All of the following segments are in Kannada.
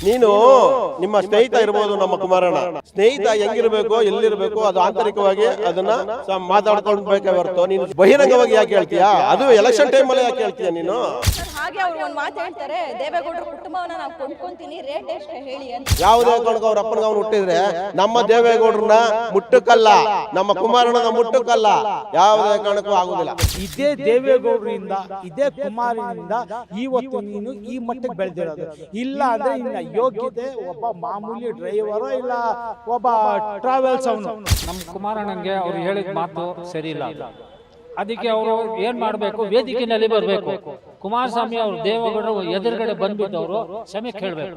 ನೀನು ನಿಮ್ಮ ಸ್ನೇಹಿತ ಇರಬಹುದು, ನಮ್ಮ ಕುಮಾರಣ್ಣ ಸ್ನೇಹಿತ ಹೆಂಗಿರ್ಬೇಕು, ಎಲ್ಲಿರ್ಬೇಕು, ಅದು ಆಂತರಿಕವಾಗಿ ಅದನ್ನ ಮಾತಾಡ್ಕೊಳ್ಬೇಕೆ ಹೊರತು ನೀನು ಬಹಿರಂಗವಾಗಿ ಯಾಕೆ ಹೇಳ್ತೀಯಾ? ಅದು ಎಲೆಕ್ಷನ್ ಟೈಮ್ ಅಲ್ಲಿ ಯಾಕೆ ಹೇಳ್ತೀಯ ನೀನು? ಹಾಗೆ ಅವ್ರು ಒಂದು ಮಾತು ಹೇಳ್ತಾರೆ, ದೇವೇಗೌಡರ ಕುಟುಂಬವನ್ನ ನಾವು ಕೊಂಡ್ಕೊಂತೀನಿ, ರೇಟ್ ಎಷ್ಟು ಹೇಳಿ ಅಂತ. ಯಾವುದೇ ಕಾರಣಕ್ಕೂ ಅವ್ರ ಅಪ್ಪನಿಗೆ ಅವ್ನು ಹುಟ್ಟಿದ್ರೆ ನಮ್ಮ ದೇವೇಗೌಡರನ್ನ ಮುಟ್ಟಕ್ಕಲ್ಲ, ನಮ್ಮ ಕುಮಾರಣ್ಣನ ಮುಟ್ಟಕ್ಕಲ್ಲ, ಯಾವುದೇ ಕಾರಣಕ್ಕೂ ಆಗುದಿಲ್ಲ. ಇದೇ ದೇವೇಗೌಡರಿಂದ, ಇದೇ ಕುಮಾರನಿಂದ ಇವತ್ತು ನೀನು ಈ ಮಟ್ಟಕ್ಕೆ ಬೆಳೆದಿರೋದು. ಇಲ್ಲ ಅಂದ್ರೆ ಇನ್ನ ಯೋಗ್ಯತೆ ಒಬ್ಬ ಮಾಮೂಲಿ ಡ್ರೈವರ್ ಇಲ್ಲ ಒಬ್ಬ ಟ್ರಾವೆಲ್ಸ್ ಅವನು. ನಮ್ಮ ಕುಮಾರಣ್ಣಂಗೆ ಅವ್ರು ಹೇಳಿದ ಮಾತು ಸರಿ ಇಲ್ಲ. ಅದಕ್ಕೆ ಅವರು ಏನ್ ಮಾಡಬೇಕು, ವೇದಿಕೆಯಲ್ಲಿ ಬರಬೇಕು. ಕುಮಾರಸ್ವಾಮಿ ಅವರು ದೇವೇಗೌಡರು ಎದುರುಗಡೆ ಬಂದ್ಬಿಟ್ಟು ಅವರು ಕ್ಷಮೆ ಕೇಳಬೇಕು.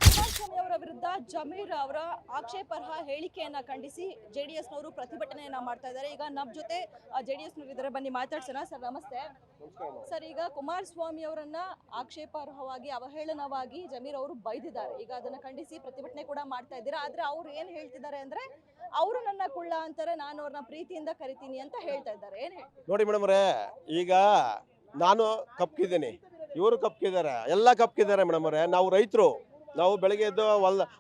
ಕುಮಾರಸ್ವಾಮಿ ಅವರ ವಿರುದ್ಧ ಜಮೀರ್ ಅವರ ಆಕ್ಷೇಪಾರ್ಹ ಹೇಳಿಕೆಯನ್ನ ಖಂಡಿಸಿ ಜೆಡಿಎಸ್ನವರು ಪ್ರತಿಭಟನೆಯನ್ನ ಮಾಡ್ತಾ ಇದ್ದಾರೆ. ಈಗ ನಮ್ಮ ಜೊತೆ ಜೆಡಿಎಸ್ನವರು ಇದ್ದಾರೆ, ಬನ್ನಿ ಮಾತಾಡ್ಸೋಣ. ಸರ್ ನಮಸ್ತೆ. ಸರ್, ಈಗ ಕುಮಾರಸ್ವಾಮಿ ಅವರನ್ನ ಆಕ್ಷೇಪಾರ್ಹವಾಗಿ ಅವಹೇಳನವಾಗಿ ಜಮೀರ್ ಅವರು ಬೈದಿದ್ದಾರೆ. ಈಗ ಅದನ್ನ ಖಂಡಿಸಿ ಪ್ರತಿಭಟನೆ ಕೂಡ ಮಾಡ್ತಾ ಇದ್ದೀರಾ. ಆದ್ರೆ ಅವ್ರು ಏನ್ ಹೇಳ್ತಿದ್ದಾರೆ ಅಂದ್ರೆ, ಅವರು ನನ್ನ ಕುಳ್ಳ ಅಂತಾರೆ, ನಾನು ಅವ್ರನ್ನ ಪ್ರೀತಿಯಿಂದ ಕರಿತೀನಿ ಅಂತ ಹೇಳ್ತಾ ಇದ್ದಾರೆ. ಏನ್ ನೋಡಿ ಮೇಡಮ್ ಅವರೇ, ಈಗ ನಾನು ಕಪ್ಕಿದ್ದೀನಿ, ಇವರು ಕಪ್ಕಿದ್ದಾರೆ, ಎಲ್ಲ ಕಪ್ಕಿದ್ದಾರೆ ಮೇಡಮ್ ಅವರೇ. ನಾವು ರೈತರು, ನಾವು ಬೆಳಗ್ಗೆ ಎದ್ದು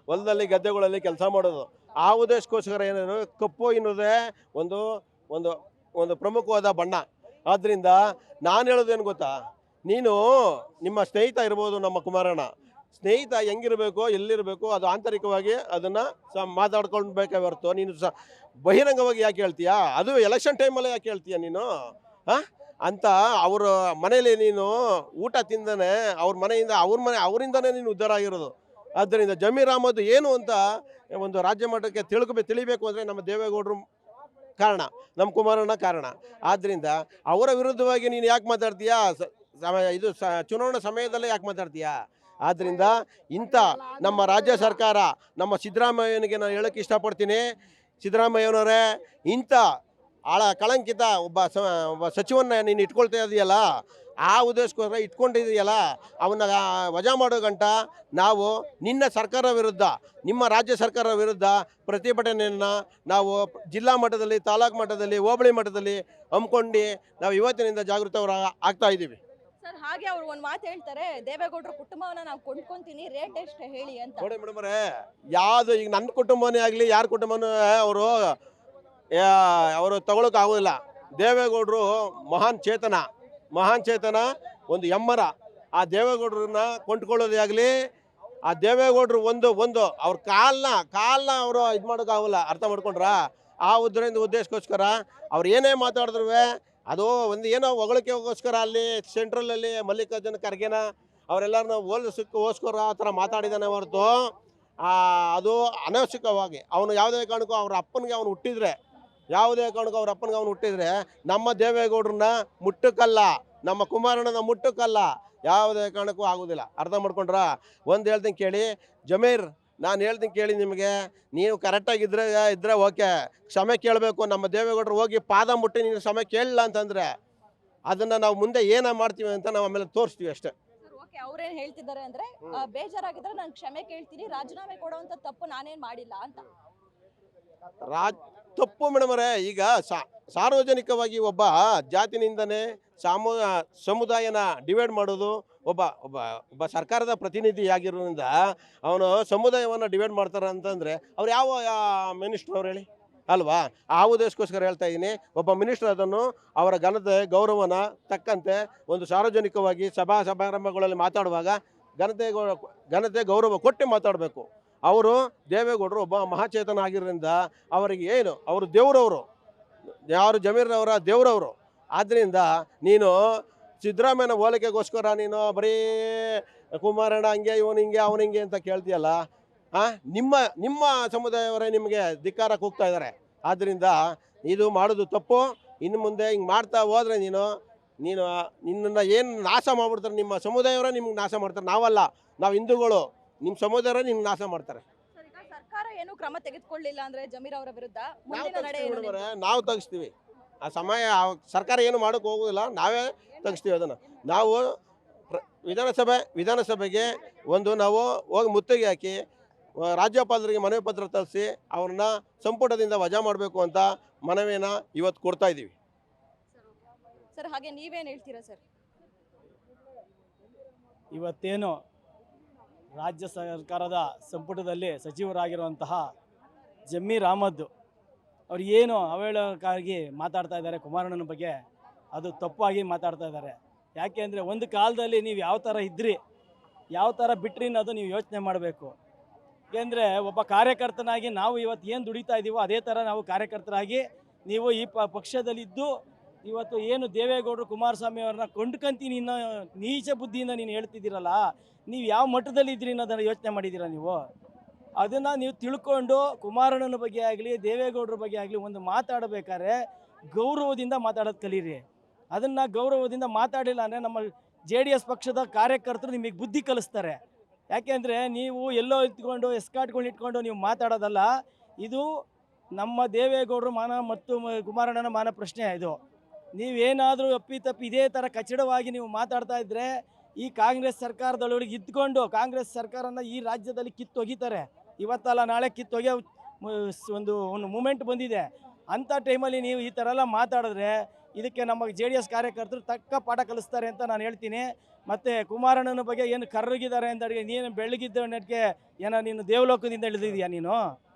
ಹೊಲದಲ್ಲಿ ಗದ್ದೆಗಳಲ್ಲಿ ಕೆಲಸ ಮಾಡೋದು. ಆ ಉದ್ದೇಶಕ್ಕೋಸ್ಕರ ಏನಾದ್ರು ಕಪ್ಪು ಎನ್ನುವುದೇ ಒಂದು ಒಂದು ಒಂದು ಪ್ರಮುಖವಾದ ಬಣ್ಣ. ಆದ್ದರಿಂದ ನಾನು ಹೇಳೋದೇನು ಗೊತ್ತಾ, ನೀನು ನಿಮ್ಮ ಸ್ನೇಹಿತ ಇರ್ಬೋದು, ನಮ್ಮ ಕುಮಾರಣ್ಣ ಸ್ನೇಹಿತ ಹೆಂಗಿರಬೇಕು, ಎಲ್ಲಿರಬೇಕು, ಅದು ಆಂತರಿಕವಾಗಿ ಅದನ್ನು ಮಾತಾಡ್ಕೊಳ್ಬೇಕೆ ಹೊರತು ನೀನು ಬಹಿರಂಗವಾಗಿ ಯಾಕೆ ಹೇಳ್ತೀಯಾ? ಅದು ಎಲೆಕ್ಷನ್ ಟೈಮಲ್ಲೇ ಯಾಕೆ ಹೇಳ್ತೀಯ ನೀನು? ಅಂತ ಅವ್ರ ಮನೇಲಿ ನೀನು ಊಟ ತಿಂದಾನೆ, ಅವ್ರ ಮನೆಯಿಂದ ಅವರಿಂದನೇ ನೀನು ಉದ್ಧಾರ ಆಗಿರೋದು. ಆದ್ದರಿಂದ ಜಮೀರ್ ಅಹಮದ್ ಏನು ಅಂತ ಒಂದು ರಾಜ್ಯ ಮಟ್ಟಕ್ಕೆ ತಿಳಿಬೇಕು ಅಂದರೆ ನಮ್ಮ ದೇವೇಗೌಡರು ಕಾರಣ, ನಮ್ಮ ಕುಮಾರಣ್ಣ ಕಾರಣ. ಆದ್ದರಿಂದ ಅವರ ವಿರುದ್ಧವಾಗಿ ನೀನು ಯಾಕೆ ಮಾತಾಡ್ತೀಯಾ? ಇದು ಚುನಾವಣಾ ಸಮಯದಲ್ಲೇ ಯಾಕೆ ಮಾತಾಡ್ತೀಯಾ? ಆದ್ದರಿಂದ ಇಂಥ ನಮ್ಮ ರಾಜ್ಯ ಸರ್ಕಾರ, ನಮ್ಮ ಸಿದ್ದರಾಮಯ್ಯನಿಗೆ ನಾನು ಹೇಳೋಕ್ಕೆ ಇಷ್ಟಪಡ್ತೀನಿ, ಸಿದ್ದರಾಮಯ್ಯನವರೇ, ಇಂಥ ಕಳಂಕಿತ ಒಬ್ಬ ಸಚಿವನ್ನ ನೀನು ಇಟ್ಕೊಳ್ತಾ ಇದೆಯಲ್ಲ, ಆ ಉದ್ದೇಶಕ್ಕೋಸ್ಕರ ಇಟ್ಕೊಂಡಿದೆಯಲ್ಲ, ಅವನ್ನ ವಜಾ ಮಾಡೋ ಗಂಟ ನಾವು ನಿನ್ನ ಸರ್ಕಾರ ವಿರುದ್ಧ, ನಿಮ್ಮ ರಾಜ್ಯ ಸರ್ಕಾರ ವಿರುದ್ಧ ಪ್ರತಿಭಟನೆಯನ್ನು ನಾವು ಜಿಲ್ಲಾ ಮಟ್ಟದಲ್ಲಿ, ತಾಲೂಕು ಮಟ್ಟದಲ್ಲಿ, ಹೋಬಳಿ ಮಟ್ಟದಲ್ಲಿ ಹಮ್ಮಿಕೊಂಡು ನಾವು ಇವತ್ತಿನಿಂದ ಜಾಗೃತವರ ಆಗ್ತಾ ಇದ್ದೀವಿ. ಸರ್, ಹಾಗೆ ಅವ್ರು ಒಂದು ಮಾತು ಹೇಳ್ತಾರೆ, ದೇವೇಗೌಡರ ಕುಟುಂಬವನ್ನ ನಾವು ಕೊಂಡ್ಕೊಂತೀನಿ, ರೇಟ್ ಎಷ್ಟು ಹೇಳಿ ಅಂತ. ನೋಡಿ ಮೇಡಮ್ ಅವರೇ, ಯಾವುದು ಈಗ ನನ್ನ ಕುಟುಂಬನೇ ಆಗಲಿ, ಯಾರ ಕುಟುಂಬನೂ ಅವರು ತಗೊಳಕ್ಕಾಗೋದಿಲ್ಲ. ದೇವೇಗೌಡರು ಮಹಾನ್ ಚೇತನ, ಒಂದು ಎಮ್ಮರ. ಆ ದೇವೇಗೌಡರನ್ನ ಕೊಂಡ್ಕೊಳ್ಳೋದೇ ಆಗಲಿ, ಆ ದೇವೇಗೌಡರು ಒಂದು ಅವ್ರ ಕಾಲನ್ನ ಅವರು ಇದು ಮಾಡೋಕ್ಕಾಗಲ್ಲ. ಅರ್ಥ ಮಾಡ್ಕೊಂಡ್ರ? ಆ ಉದ್ದೇಶಕ್ಕೋಸ್ಕರ ಅವ್ರು ಏನೇ ಮಾತಾಡಿದ್ರು ಅದು ಒಂದು ಏನೋ ಹೊಗಳಿಕೆಗೋಸ್ಕರ ಅಲ್ಲಿ ಸೆಂಟ್ರಲಲ್ಲಿ ಮಲ್ಲಿಕಾರ್ಜುನ ಖರ್ಗೆನ ಅವರೆಲ್ಲರನ್ನ ಹೋಲಿಸೋಕ್ಕೋಸ್ಕರ ಆ ಥರ ಮಾತಾಡಿದಾನೆ ಹೊರತು ಅದು ಅನವಶ್ಯಕವಾಗಿ ಅವನು ಯಾವುದೇ ಕಾರಣಕ್ಕೂ ಅವ್ರ ಅಪ್ಪನಿಗೆ ಅವನು ಹುಟ್ಟಿದ್ರೆ, ನಮ್ಮ ದೇವೇಗೌಡರನ್ನ ಮುಟ್ಟಕ್ಕಲ್ಲ, ನಮ್ಮ ಕುಮಾರಣ್ಣನ ಮುಟ್ಟಕ್ಕಲ್ಲ, ಯಾವುದೇ ಕಾರಣಕ್ಕೂ ಆಗೋದಿಲ್ಲ. ಅರ್ಥ ಮಾಡ್ಕೊಂಡ್ರ? ಒಂದು ಹೇಳ್ತೀನಿ ಕೇಳಿ ಜಮೀರ್, ನಾನು ಹೇಳ್ತೀನಿ ಕೇಳಿ ನಿಮಗೆ, ನೀವು ಕರೆಕ್ಟಾಗಿದ್ದರೆ ಓಕೆ, ಕ್ಷಮೆ ಕೇಳಬೇಕು. ನಮ್ಮ ದೇವೇಗೌಡರು ಹೋಗಿ ಪಾದ ಮುಟ್ಟಿ ನೀನು ಕ್ಷಮೆ ಕೇಳಲ್ಲ ಅಂತಂದರೆ ಅದನ್ನು ನಾವು ಮುಂದೆ ಏನೋ ಮಾಡ್ತೀವಿ ಅಂತ ನಾವು ಆಮೇಲೆ ತೋರಿಸ್ತೀವಿ ಅಷ್ಟೇ. ಅವ್ರೇನ್ ಹೇಳ್ತಿದ್ದಾರೆ ಅಂದ್ರೆ, ಬೇಜಾರಾಗಿದ್ರೆ ನಾನು ಕ್ಷಮೆ ಕೇಳ್ತೀನಿ, ರಾಜೀನಾಮೆ ಕೊಡುವಂತ ತಪ್ಪು ನಾನೇನ್ ಮಾಡಿಲ್ಲ ಅಂತ. ತಪ್ಪು ಮೇಡಮ್ ಅವರೇ, ಈಗ ಸಾರ್ವಜನಿಕವಾಗಿ ಒಬ್ಬ ಜಾತಿನಿಂದನೇ ಸಮುದಾಯನ ಡಿವೈಡ್ ಮಾಡೋದು, ಒಬ್ಬ ಸರ್ಕಾರದ ಪ್ರತಿನಿಧಿಯಾಗಿರೋದ್ರಿಂದ ಅವನು ಸಮುದಾಯವನ್ನು ಡಿವೈಡ್ ಮಾಡ್ತಾರೆ ಅಂತಂದರೆ ಅವ್ರು ಯಾವ ಮಿನಿಸ್ಟ್ರು ಅವ್ರು ಹೇಳಿ ಅಲ್ವಾ? ಆ ಉದ್ದೇಶಕ್ಕೋಸ್ಕರ ಹೇಳ್ತಾ ಇದ್ದೀನಿ, ಒಬ್ಬ ಮಿನಿಸ್ಟರ್ ಅದನ್ನು ಅವರ ಗೌರವನ ತಕ್ಕಂತೆ ಒಂದು ಸಾರ್ವಜನಿಕವಾಗಿ ಸಮಾರಂಭಗಳಲ್ಲಿ ಮಾತಾಡುವಾಗ ಘನತೆ ಗೌರವ ಕೊಟ್ಟು ಮಾತಾಡಬೇಕು. ಅವರು ದೇವೇಗೌಡರು ಒಬ್ಬ ಮಹಾಚೇತನ ಆಗಿರೋದ್ರಿಂದ ಅವರಿಗೆ ಏನು, ಅವರು ದೇವರವರು, ಯಾರು ಜಮೀರ್ ಅವರ ದೇವರವರು. ಆದ್ದರಿಂದ ನೀನು ಸಿದ್ದರಾಮಯ್ಯನ ಹೋಲಿಕೆಗೋಸ್ಕರ ನೀನು ಬರೀ ಕುಮಾರಣ್ಣ ಹಂಗೆ, ಇವನು ಹಿಂಗೆ, ಅವನು ಹಿಂಗೆ ಅಂತ ಕೇಳ್ತೀಯಲ್ಲ, ನಿಮ್ಮ ಸಮುದಾಯವರೇ ನಿಮಗೆ ಧಿಕ್ಕಾರಕ್ಕೆ ಹೋಗ್ತಾ ಇದ್ದಾರೆ. ಆದ್ದರಿಂದ ಇದು ಮಾಡೋದು ತಪ್ಪು. ಇನ್ನು ಮುಂದೆ ಹಿಂಗೆ ಮಾಡ್ತಾ ಹೋದರೆ ನಿನ್ನನ್ನು ಏನು ನಾಶ ಮಾಡಿಬಿಡ್ತಾರೆ, ನಿಮ್ಮ ಸಮುದಾಯವರೇ ನಿಮ್ಗೆ ನಾಶ ಮಾಡ್ತಾರೆ. ನಾವಲ್ಲ, ನಾವು ಹಿಂದೂಗಳು, ನಿಮ್ಮ ಸಮುದಾಯವರೇ ನಿಮ್ಗೆ ನಾಶ ಮಾಡ್ತಾರೆ. ಸರ್ಕಾರ ಏನು ಕ್ರಮ ತೆಗೆದುಕೊಳ್ಳಿಲ್ಲ ಅಂದ್ರೆ ಜಮೀರ್ ಅವರ ವಿರುದ್ಧ ಮುಂದಿನ ನಡೆ ಏನು? ನಾವು ತೆಗಿಸ್ತೀವಿ. ಆ ಸಮಯ ಸರ್ಕಾರ ಏನು ಮಾಡೋಕ್ಕೆ ಹೋಗೋದಿಲ್ಲ, ನಾವೇ ತೆಗಿಸ್ತೀವಿ ಅದನ್ನು. ನಾವು ವಿಧಾನಸಭೆಗೆ ನಾವು ಹೋಗಿ ಮುತ್ತಿಗೆ ಹಾಕಿ ರಾಜ್ಯಪಾಲರಿಗೆ ಮನವಿ ಪತ್ರ ತರಿಸಿ ಅವ್ರನ್ನ ಸಂಪುಟದಿಂದ ವಜಾ ಮಾಡಬೇಕು ಅಂತ ಮನವಿನ ಇವತ್ತು ಕೊಡ್ತಾ ಇದ್ದೀವಿ. ಸರ್, ಹಾಗೆ ನೀವೇನು ಹೇಳ್ತೀರಾ ಸರ್? ಇವತ್ತೇನು ರಾಜ್ಯ ಸರ್ಕಾರದ ಸಂಪುಟದಲ್ಲಿ ಸಚಿವರಾಗಿರುವಂತಹ ಜಮೀರ್ ಅಹಮದ್ ಅವ್ರು ಏನು ಅವಹೇಳನಕಾರಿ ಮಾತಾಡ್ತಾ ಇದ್ದಾರೆ ಕುಮಾರಣ್ಣನ ಬಗ್ಗೆ, ಅದು ತಪ್ಪಾಗಿ ಮಾತಾಡ್ತಾ ಇದ್ದಾರೆ. ಯಾಕೆ ಅಂದರೆ ಒಂದು ಕಾಲದಲ್ಲಿ ನೀವು ಯಾವ ಥರ ಇದ್ರಿ, ಯಾವ ಥರ ಬಿಟ್ರಿ ಅನ್ನೋದು ನೀವು ಯೋಚನೆ ಮಾಡಬೇಕು. ಏಕೆಂದರೆ ಒಬ್ಬ ಕಾರ್ಯಕರ್ತನಾಗಿ ನಾವು ಇವತ್ತು ಏನು ದುಡಿತಾ ಇದ್ದೀವೋ ಅದೇ ಥರ ನಾವು ಕಾರ್ಯಕರ್ತರಾಗಿ ನೀವು ಈ ಪಕ್ಷದಲ್ಲಿದ್ದು ಇವತ್ತು ಏನು ದೇವೇಗೌಡರು ಕುಮಾರಸ್ವಾಮಿ ಅವ್ರನ್ನ ಕೊಂಡ್ಕೊಂತೀನಿ ಅನ್ನೋ ನೀಚ ಬುದ್ಧಿಯಿಂದ ನೀನು ಹೇಳ್ತಿದ್ದೀರಲ್ಲ, ನೀವು ಯಾವ ಮಟ್ಟದಲ್ಲಿ ಇದ್ರಿ ಅನ್ನೋದನ್ನು ಯೋಚನೆ ಮಾಡಿದ್ದೀರಾ ನೀವು? ಅದನ್ನು ನೀವು ತಿಳ್ಕೊಂಡು ಕುಮಾರಣ್ಣನ ಬಗ್ಗೆ ಆಗಲಿ ದೇವೇಗೌಡರ ಬಗ್ಗೆ ಆಗಲಿ ಒಂದು ಮಾತಾಡಬೇಕಾದ್ರೆ ಗೌರವದಿಂದ ಮಾತಾಡೋದು ಕಲೀರಿ. ಅದನ್ನು ಗೌರವದಿಂದ ಮಾತಾಡಿಲ್ಲ ಅಂದರೆ ನಮ್ಮ JDS ಪಕ್ಷದ ಕಾರ್ಯಕರ್ತರು ನಿಮಗೆ ಬುದ್ಧಿ ಕಲಿಸ್ತಾರೆ. ಯಾಕೆಂದರೆ ನೀವು ಎಲ್ಲೋ ಇಟ್ಕೊಂಡು ಎಸ್ಕಾಟ್ಗಳನ್ನ ಇಟ್ಕೊಂಡು ನೀವು ಮಾತಾಡೋದಲ್ಲ, ಇದು ನಮ್ಮ ದೇವೇಗೌಡರು ಮಾನ ಮತ್ತು ಕುಮಾರಣ್ಣನ ಮಾನ ಪ್ರಶ್ನೆ. ಇದು ನೀವೇನಾದರೂ ಅಪ್ಪಿತಪ್ಪಿ ಇದೇ ಥರ ಕಚಡವಾಗಿ ನೀವು ಮಾತಾಡ್ತಾ ಇದ್ದರೆ ಈ ಕಾಂಗ್ರೆಸ್ ಸರ್ಕಾರದೊಳಗೆ ಇದ್ಕೊಂಡು ಕಾಂಗ್ರೆಸ್ ಸರ್ಕಾರನ ಈ ರಾಜ್ಯದಲ್ಲಿ ಕಿತ್ತೊಗಿತಾರೆ. ಇವತ್ತಲ್ಲ ನಾಳೆ ಕಿತ್ತೊಗೆಯೋ ಒಂದು ಮೂಮೆಂಟ್ ಬಂದಿದೆ. ಅಂಥ ಟೈಮಲ್ಲಿ ನೀವು ಈ ಥರ ಎಲ್ಲ ಮಾತಾಡಿದ್ರೆ ಇದಕ್ಕೆ ನಮ್ಮ JDS ಕಾರ್ಯಕರ್ತರು ತಕ್ಕ ಪಾಠ ಕಲಿಸ್ತಾರೆ ಅಂತ ನಾನು ಹೇಳ್ತೀನಿ. ಮತ್ತು ಕುಮಾರಣ್ಣನ ಬಗ್ಗೆ ಏನು ಕರ್ರಗಿದ್ದಾರೆ ಅಂತ ನೀನು ಬೆಳಗಿದ್ದ ನೆಟ್ಗೆ ಏನೋ ನೀನು ದೇವಲೋಕದಿಂದ ಇಳಿದಿದೆಯಾ? ನೀನು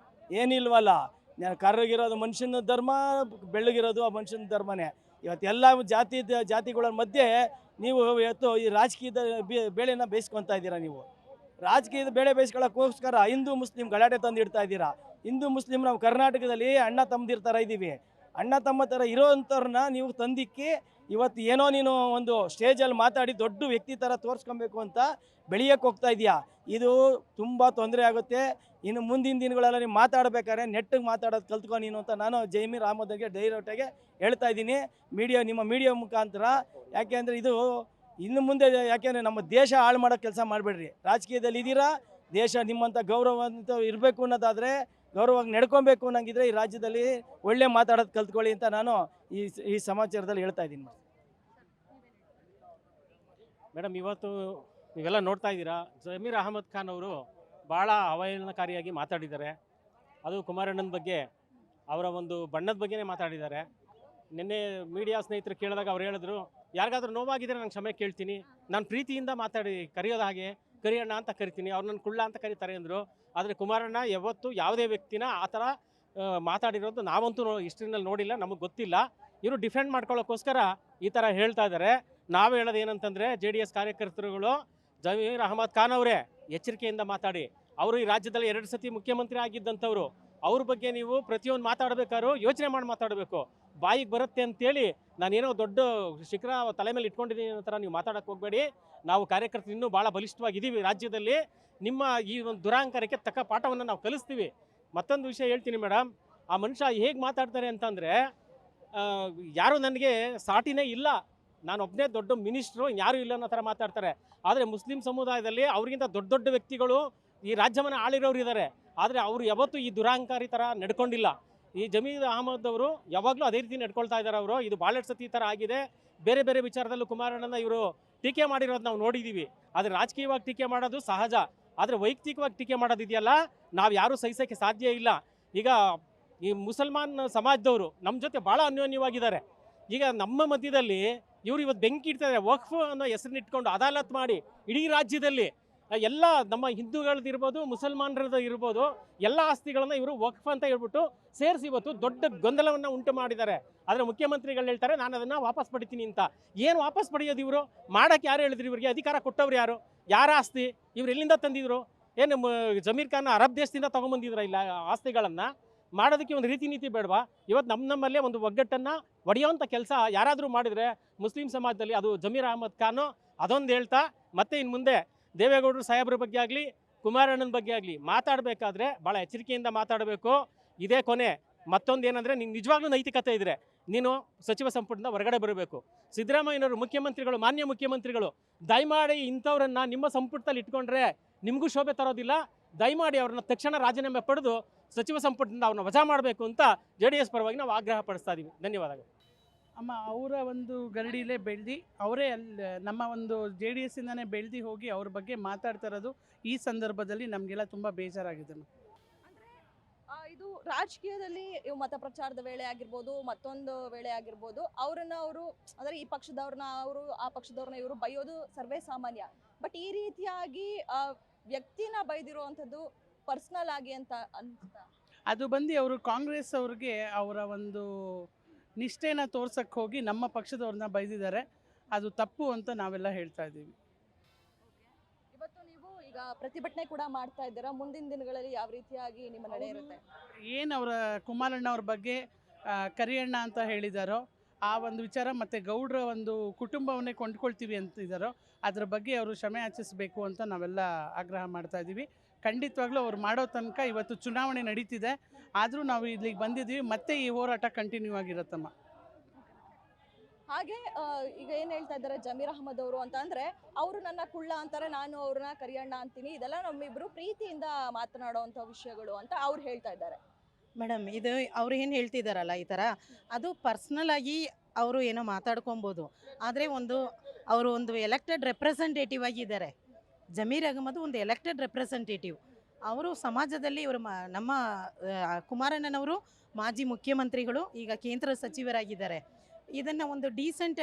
ಏನಿಲ್ವಲ್ಲ. ನಾನು ಕರ್ರಗಿರೋದು ಮನುಷ್ಯನ ಧರ್ಮ, ಬೆಳ್ಳಗಿರೋದು ಆ ಮನುಷ್ಯನ ಧರ್ಮನೇ. ಇವತ್ತೆಲ್ಲ ಜಾತಿಗಳ ಮಧ್ಯೆ ನೀವು ಇವತ್ತು ಈ ರಾಜಕೀಯದ ಬೇಳೆನ ಬೇಯಿಸ್ಕೊತಾ ಇದ್ದೀರಾ. ನೀವು ರಾಜಕೀಯದ ಬೇಳೆ ಬೇಯಿಸ್ಕೊಳ್ಳೋಕ್ಕೋಸ್ಕರ ಹಿಂದೂ ಮುಸ್ಲಿಂ ಗಲಾಟೆ ತಂದು ಇಡ್ತಾ ಇದ್ದೀರಾ. ಹಿಂದೂ ಮುಸ್ಲಿಂ ನಾವು ಕರ್ನಾಟಕದಲ್ಲಿ ಅಣ್ಣ ತಮ್ಮದಿರ ಥರ ಇದ್ದೀವಿ. ಅಣ್ಣ ತಮ್ಮ ಥರ ಇರೋವಂಥವ್ರನ್ನ ನೀವು ತಂದಿಕ್ಕಿ ಇವತ್ತು ಏನೋ ನೀನು ಒಂದು ಸ್ಟೇಜಲ್ಲಿ ಮಾತಾಡಿ ದೊಡ್ಡ ವ್ಯಕ್ತಿ ಥರ ತೋರಿಸ್ಕೊಬೇಕು ಅಂತ ಬೆಳೆಯೋಕ್ಕೆ ಹೋಗ್ತಾ ಇದೆಯಾ. ಇದು ತುಂಬ ತೊಂದರೆ ಆಗುತ್ತೆ. ಇನ್ನು ಮುಂದಿನ ದಿನಗಳೆಲ್ಲ ನೀವು ಮಾತಾಡಬೇಕಾದ್ರೆ ನೆಟ್ಟಿಗೆ ಮಾತಾಡೋದು ಕಲ್ತ್ಕೊ ನೀನು ಅಂತ ನಾನು ಜಮೀರ್ ಅಹಮದ್ಗೆ ಡೈರೆಕ್ಟಾಗಿ ಹೇಳ್ತಾ ಇದ್ದೀನಿ, ನಿಮ್ಮ ಮೀಡಿಯಾ ಮುಖಾಂತರ. ಯಾಕೆಂದರೆ ಇದು ಇನ್ನು ಮುಂದೆ ಯಾಕೆಂದರೆ ನಮ್ಮ ದೇಶ ಹಾಳು ಮಾಡೋ ಕೆಲಸ ಮಾಡಬೇಡ್ರಿ. ರಾಜಕೀಯದಲ್ಲಿ ಇದ್ದೀರಾ, ದೇಶ ನಿಮ್ಮಂಥ ಗೌರವಂತ ಇರಬೇಕು ಅನ್ನೋದಾದರೆ ಗೌರವವಾಗಿ ನಡ್ಕೊಬೇಕು ಅನ್ನಂಗಿದ್ರೆ ಈ ರಾಜ್ಯದಲ್ಲಿ ಒಳ್ಳೆ ಮಾತಾಡೋದು ಕಲ್ತ್ಕೊಳ್ಳಿ ಅಂತ ನಾನು ಈ ಸಮಾಚಾರದಲ್ಲಿ ಹೇಳ್ತಾ ಇದ್ದೀನಿ. ಮೇಡಮ್, ಇವತ್ತು ನೀವೆಲ್ಲ ನೋಡ್ತಾ ಇದ್ದೀರಾ, ಜಮೀರ್ ಅಹಮದ್ ಖಾನ್ ಅವರು ಭಾಳ ಅವಹೇಳನಕಾರಿಯಾಗಿ ಮಾತಾಡಿದ್ದಾರೆ. ಅದು ಕುಮಾರಣ್ಣನ ಬಗ್ಗೆ, ಅವರ ಒಂದು ಬಣ್ಣದ ಬಗ್ಗೆನೇ ಮಾತಾಡಿದ್ದಾರೆ. ನಿನ್ನೆ ಮೀಡಿಯಾ ಸ್ನೇಹಿತರು ಕೇಳಿದಾಗ ಅವ್ರು ಹೇಳಿದ್ರು, ಯಾರಿಗಾದ್ರೂ ನೋವಾಗಿದ್ದರೆ ನಾನು ಕ್ಷಮೆ ಕೇಳ್ತೀನಿ, ನಾನು ಪ್ರೀತಿಯಿಂದ ಕರೆಯೋದು ಹಾಗೆ ಕರಿಯಣ್ಣ ಅಂತ ಕರಿತೀನಿ, ಅವ್ರು ನನ್ನ ಕುಳ್ಳ ಅಂತ ಕರೀತಾರೆ ಅಂದರು. ಆದರೆ ಕುಮಾರಣ್ಣ ಯಾವತ್ತೂ ಯಾವುದೇ ವ್ಯಕ್ತಿನ ಆ ಥರ ಮಾತಾಡಿರೋದು ನಾವಂತೂ ಹಿಸ್ಟ್ರಿನಲ್ಲಿ ನೋಡಿಲ್ಲ, ನಮಗೆ ಗೊತ್ತಿಲ್ಲ. ಇವರು ಡಿಫೆಂಡ್ ಮಾಡ್ಕೊಳ್ಳೋಕ್ಕೋಸ್ಕರ ಈ ಥರ ಹೇಳ್ತಾ ಇದ್ದಾರೆ. ನಾವು ಹೇಳೋದು ಏನಂತಂದರೆ JDS ಕಾರ್ಯಕರ್ತರುಗಳು ಜಮೀರ್ ಅಹಮದ್ ಖಾನ್ ಅವರೇ ಎಚ್ಚರಿಕೆಯಿಂದ ಮಾತಾಡಿ. ಅವರು ಈ ರಾಜ್ಯದಲ್ಲಿ 2 ಸತಿ ಮುಖ್ಯಮಂತ್ರಿ ಆಗಿದ್ದಂಥವ್ರು. ಅವ್ರ ಬಗ್ಗೆ ನೀವು ಪ್ರತಿಯೊಂದು ಮಾತಾಡಬೇಕಾದ್ರೂ ಯೋಚನೆ ಮಾಡಿ ಮಾತಾಡಬೇಕು. ಬಾಯಿಗೆ ಬರುತ್ತೆ ಅಂತೇಳಿ ನಾನೇನೋ ದೊಡ್ಡ ಶಿಖರ ತಲೆ ಮೇಲೆ ಇಟ್ಕೊಂಡಿದ್ದೀನಿ ಅನ್ನೋ ಥರ ನೀವು ಮಾತಾಡೋಕ್ಕೆ ಹೋಗಬೇಡಿ. ನಾವು ಕಾರ್ಯಕರ್ತರು ಇನ್ನೂ ಭಾಳ ಬಲಿಷ್ಠವಾಗಿದ್ದೀವಿ ರಾಜ್ಯದಲ್ಲಿ. ನಿಮ್ಮ ಈ ಒಂದು ದುರಾಂಕಾರಕ್ಕೆ ತಕ್ಕ ಪಾಠವನ್ನು ನಾವು ಕಲಿಸ್ತೀವಿ. ಮತ್ತೊಂದು ವಿಷಯ ಹೇಳ್ತೀನಿ ಮೇಡಮ್, ಆ ಮನುಷ್ಯ ಹೇಗೆ ಮಾತಾಡ್ತಾರೆ ಅಂತಂದರೆ, ಯಾರು ನನಗೆ ಸಾಟಿನೇ ಇಲ್ಲ, ನಾನೊಬ್ಬನೇ ದೊಡ್ಡ ಮಿನಿಸ್ಟ್ರು, ಯಾರೂ ಇಲ್ಲ ಅನ್ನೋ ಥರ ಮಾತಾಡ್ತಾರೆ. ಆದರೆ ಮುಸ್ಲಿಂ ಸಮುದಾಯದಲ್ಲಿ ಅವ್ರಿಗಿಂತ ದೊಡ್ಡ ದೊಡ್ಡ ವ್ಯಕ್ತಿಗಳು ಈ ರಾಜ್ಯವನ್ನು ಆಳಿರೋರು ಇದ್ದಾರೆ. ಆದರೆ ಅವರು ಯಾವತ್ತೂ ಈ ದುರಾಂಕಾರಿ ಥರ ನಡ್ಕೊಂಡಿಲ್ಲ. ಈ ಜಮೀರ್ ಅಹಮದ್ ಅವರು ಯಾವಾಗಲೂ ಅದೇ ರೀತಿ ನಡ್ಕೊಳ್ತಾ ಇದ್ದಾರೆ. ಅವರು ಇದು ಭಾಳಷ್ಟು ಸತಿ ಈ ಥರ ಆಗಿದೆ. ಬೇರೆ ಬೇರೆ ವಿಚಾರದಲ್ಲೂ ಕುಮಾರಣ್ಣನ ಇವರು ಟೀಕೆ ಮಾಡಿರೋದು ನಾವು ನೋಡಿದ್ದೀವಿ. ಆದರೆ ರಾಜಕೀಯವಾಗಿ ಟೀಕೆ ಮಾಡೋದು ಸಹಜ, ಆದರೆ ವೈಯಕ್ತಿಕವಾಗಿ ಟೀಕೆ ಮಾಡೋದಿದೆಯಲ್ಲ, ನಾವು ಯಾರೂ ಸಹಿಸೋಕ್ಕೆ ಸಾಧ್ಯ ಇಲ್ಲ. ಈಗ ಈ ಮುಸಲ್ಮಾನ್ ಸಮಾಜದವರು ನಮ್ಮ ಜೊತೆ ಭಾಳ ಅನ್ಯೋನ್ಯವಾಗಿದ್ದಾರೆ. ಈಗ ನಮ್ಮ ಮಧ್ಯದಲ್ಲಿ ಇವರು ಇವತ್ತು ಬೆಂಕಿ ಇಡ್ತಾರೆ. ವಕ್ಫ್ ಅನ್ನೋ ಹೆಸರನ್ನ ಇಟ್ಕೊಂಡು ಅದಾಲತ್ ಮಾಡಿ ಇಡೀ ರಾಜ್ಯದಲ್ಲಿ ಎಲ್ಲ ನಮ್ಮ ಹಿಂದೂಗಳದಿರ್ಬೋದು, ಮುಸಲ್ಮಾನರದ್ದು ಇರ್ಬೋದು, ಎಲ್ಲ ಆಸ್ತಿಗಳನ್ನು ಇವರು ವಕ್ಫ್ ಅಂತ ಹೇಳ್ಬಿಟ್ಟು ಸೇರಿಸಿ ಇವತ್ತು ದೊಡ್ಡ ಗೊಂದಲವನ್ನು ಉಂಟು ಮಾಡಿದ್ದಾರೆ. ಆದರೆ ಮುಖ್ಯಮಂತ್ರಿಗಳು ಹೇಳ್ತಾರೆ ನಾನು ಅದನ್ನು ವಾಪಸ್ ಪಡಿತೀನಿ ಅಂತ. ಏನು ವಾಪಸ್ ಪಡೆಯೋದು? ಇವರು ಮಾಡೋಕ್ಕೆ ಯಾರು ಹೇಳಿದ್ರು? ಇವರಿಗೆ ಅಧಿಕಾರ ಕೊಟ್ಟವ್ರು ಯಾರು? ಯಾರ ಆಸ್ತಿ? ಇವ್ರು ಎಲ್ಲಿಂದ ತಂದಿದ್ರು? ಏನು ಜಮೀರ್ ಖಾನ್ ಅರಬ್ ದೇಶದಿಂದ ತೊಗೊಂಬಂದಿದ್ರ ಇಲ್ಲ ಆಸ್ತಿಗಳನ್ನು? ಮಾಡೋದಕ್ಕೆ ಒಂದು ರೀತಿ ನೀತಿ ಬೇಡವಾ? ಇವತ್ತು ನಮ್ಮಲ್ಲೇ ಒಂದು ಒಗ್ಗಟ್ಟನ್ನು ಒಡೆಯುವಂಥ ಕೆಲಸ ಯಾರಾದರೂ ಮಾಡಿದರೆ ಮುಸ್ಲಿಂ ಸಮಾಜದಲ್ಲಿ ಅದು ಜಮೀರ್ ಅಹಮದ್ ಖಾನು. ಅದೊಂದು ಹೇಳ್ತಾ ಮತ್ತೆ ಇನ್ನು ಮುಂದೆ ದೇವೇಗೌಡರು ಸಾಹೇಬ್ರ ಬಗ್ಗೆ ಆಗಲಿ ಕುಮಾರಣ್ಣನ ಬಗ್ಗೆ ಆಗಲಿ ಮಾತಾಡಬೇಕಾದ್ರೆ ಭಾಳ ಎಚ್ಚರಿಕೆಯಿಂದ ಮಾತಾಡಬೇಕು. ಇದೇ ಕೊನೆ. ಮತ್ತೊಂದು ಏನಂದರೆ, ನಿಂಗೆ ನಿಜವಾಗ್ಲೂ ನೈತಿಕತೆ ಇದ್ದರೆ ನೀನು ಸಚಿವ ಸಂಪುಟದಿಂದ ಹೊರಗಡೆ ಬರಬೇಕು. ಸಿದ್ದರಾಮಯ್ಯನವರು ಮುಖ್ಯಮಂತ್ರಿಗಳು, ಮಾನ್ಯ ಮುಖ್ಯಮಂತ್ರಿಗಳು, ದಯಮಾಡಿ ಇಂಥವ್ರನ್ನ ನಿಮ್ಮ ಸಂಪುಟದಲ್ಲಿ ಇಟ್ಕೊಂಡ್ರೆ ನಿಮಗೂ ಶೋಭೆ ತರೋದಿಲ್ಲ. ದಯಮಾಡಿ ಅವ್ರನ್ನ ತಕ್ಷಣ ರಾಜೀನಾಮೆ ಪಡೆದು ಸಚಿವ ಸಂಪುಟದಿಂದ ಅವ್ರನ್ನ ವಜಾ ಮಾಡಬೇಕು ಅಂತ JDS ಪರವಾಗಿ ನಾವು ಆಗ್ರಹ ಪಡಿಸ್ತಾ ಇದ್ದೀವಿ. ಧನ್ಯವಾದಗಳು. ಅಮ್ಮ, ಅವರ ಒಂದು ಗರಡಿಲೇ ಬೆಳೆದು ಅವರೇ ನಮ್ಮ ಒಂದು JDS ಇಂದನೇ ಬೆಳೆದು ಹೋಗಿ ಅವ್ರ ಬಗ್ಗೆ ಮಾತಾಡ್ತಾ ಇರೋದು ಈ ಸಂದರ್ಭದಲ್ಲಿ ನಮಗೆಲ್ಲ ತುಂಬ ಬೇಜಾರಾಗಿದೆ. ಇದು ರಾಜಕೀಯದಲ್ಲಿ ಮತ ಪ್ರಚಾರದ ವೇಳೆ ಆಗಿರ್ಬೋದು, ಮತ್ತೊಂದು ವೇಳೆ ಆಗಿರ್ಬೋದು, ಅವರು ಅಂದರೆ ಈ ಪಕ್ಷದವ್ರನ್ನ ಅವರು, ಆ ಪಕ್ಷದವ್ರನ್ನ ಇವರು ಬೈಯೋದು ಸರ್ವೇ ಸಾಮಾನ್ಯ. ಬಟ್ ಈ ರೀತಿಯಾಗಿ ವ್ಯಕ್ತಿನ ಬೈದಿರುವಂಥದ್ದು ಪರ್ಸನಲ್ ಆಗಿ ಅಂತ ಅನ್ಸುತ್ತಾ? ಅದು ಬಂದು ಅವರು ಕಾಂಗ್ರೆಸ್ ಅವ್ರಿಗೆ ಅವರ ಒಂದು ನಿಷ್ಠೆನ ತೋರ್ಸಕ್ಕೆ ಹೋಗಿ ನಮ್ಮ ಪಕ್ಷದವ್ರನ್ನ ಬೈದಿದ್ದಾರೆ. ಅದು ತಪ್ಪು ಅಂತ ನಾವೆಲ್ಲ ಹೇಳ್ತಾ ಇದ್ದೀವಿ. ಇವತ್ತು ನೀವು ಈಗ ಪ್ರತಿಭಟನೆ ಕೂಡ ಮಾಡ್ತಾ ಇದ್ದೀರಾ. ಮುಂದಿನ ದಿನಗಳಲ್ಲಿ ಯಾವ ರೀತಿಯಾಗಿ ನಿಮ್ಮ ನಡೆ ಇರುತ್ತೆ? ಏನು ಅವರ ಕುಮಾರಣ್ಣ ಅವ್ರ ಬಗ್ಗೆ ಕರಿಯಣ್ಣ ಅಂತ ಹೇಳಿದಾರೋ ಆ ಒಂದು ವಿಚಾರ, ಮತ್ತು ಗೌಡ್ರ ಒಂದು ಕುಟುಂಬವನ್ನೇ ಕೊಂಡ್ಕೊಳ್ತೀವಿ ಅಂತಿದ್ದಾರೋ ಅದ್ರ ಬಗ್ಗೆ ಅವರು ಕ್ಷಮೆ ಯಾಚಿಸಬೇಕು ಅಂತ ನಾವೆಲ್ಲ ಆಗ್ರಹ ಮಾಡ್ತಾ ಇದ್ದೀವಿ. ಖಂಡಿತವಾಗ್ಲೂ ಅವ್ರು ಮಾಡೋ ತನಕ ಇವತ್ತು ಚುನಾವಣೆ ನಡೀತಿದೆ, ಆದರೂ ನಾವು ಇಲ್ಲಿಗೆ ಬಂದಿದ್ದೀವಿ. ಮತ್ತೆ ಈ ಹೋರಾಟ ಕಂಟಿನ್ಯೂ ಆಗಿರುತ್ತಮ್ಮ. ಹಾಗೆ ಈಗ ಏನು ಹೇಳ್ತಾ ಇದ್ದಾರೆ ಜಮೀರ್ ಅಹಮದ್ ಅವರು ಅಂತ ಅಂದರೆ, ಅವರು ನನ್ನ ಕುಳ್ಳ ಅಂತಾರೆ, ನಾನು ಅವ್ರನ್ನ ಕರಿಯಣ್ಣ ಅಂತೀನಿ, ಇದೆಲ್ಲ ನಮ್ಮಿಬ್ಬರು ಪ್ರೀತಿಯಿಂದ ಮಾತನಾಡುವಂಥ ವಿಷಯಗಳು ಅಂತ ಅವ್ರು ಹೇಳ್ತಾ ಇದ್ದಾರೆ. ಮೇಡಮ್, ಇದು ಅವ್ರು ಏನು ಹೇಳ್ತಿದ್ದಾರಲ್ಲ ಈ ಥರ, ಅದು ಪರ್ಸ್ನಲ್ ಆಗಿ ಅವರು ಏನೋ ಮಾತಾಡ್ಕೊಬೋದು. ಆದರೆ ಅವರು ಒಂದು ಎಲೆಕ್ಟೆಡ್ ರೆಪ್ರೆಸೆಂಟೇಟಿವ್ ಆಗಿದ್ದಾರೆ. ಜಮೀರ್ ಅಹಮದ್ ಒಂದು ಎಲೆಕ್ಟೆಡ್ ರೆಪ್ರೆಸೆಂಟೇಟಿವ್. ಅವರು ಸಮಾಜದಲ್ಲಿ ಇವರು ನಮ್ಮ ಕುಮಾರಣ್ಣನವರು ಮಾಜಿ ಮುಖ್ಯಮಂತ್ರಿಗಳು, ಈಗ ಕೇಂದ್ರ ಸಚಿವರಾಗಿದ್ದಾರೆ. ಇದನ್ನು ಒಂದು ಡೀಸೆಂಟ್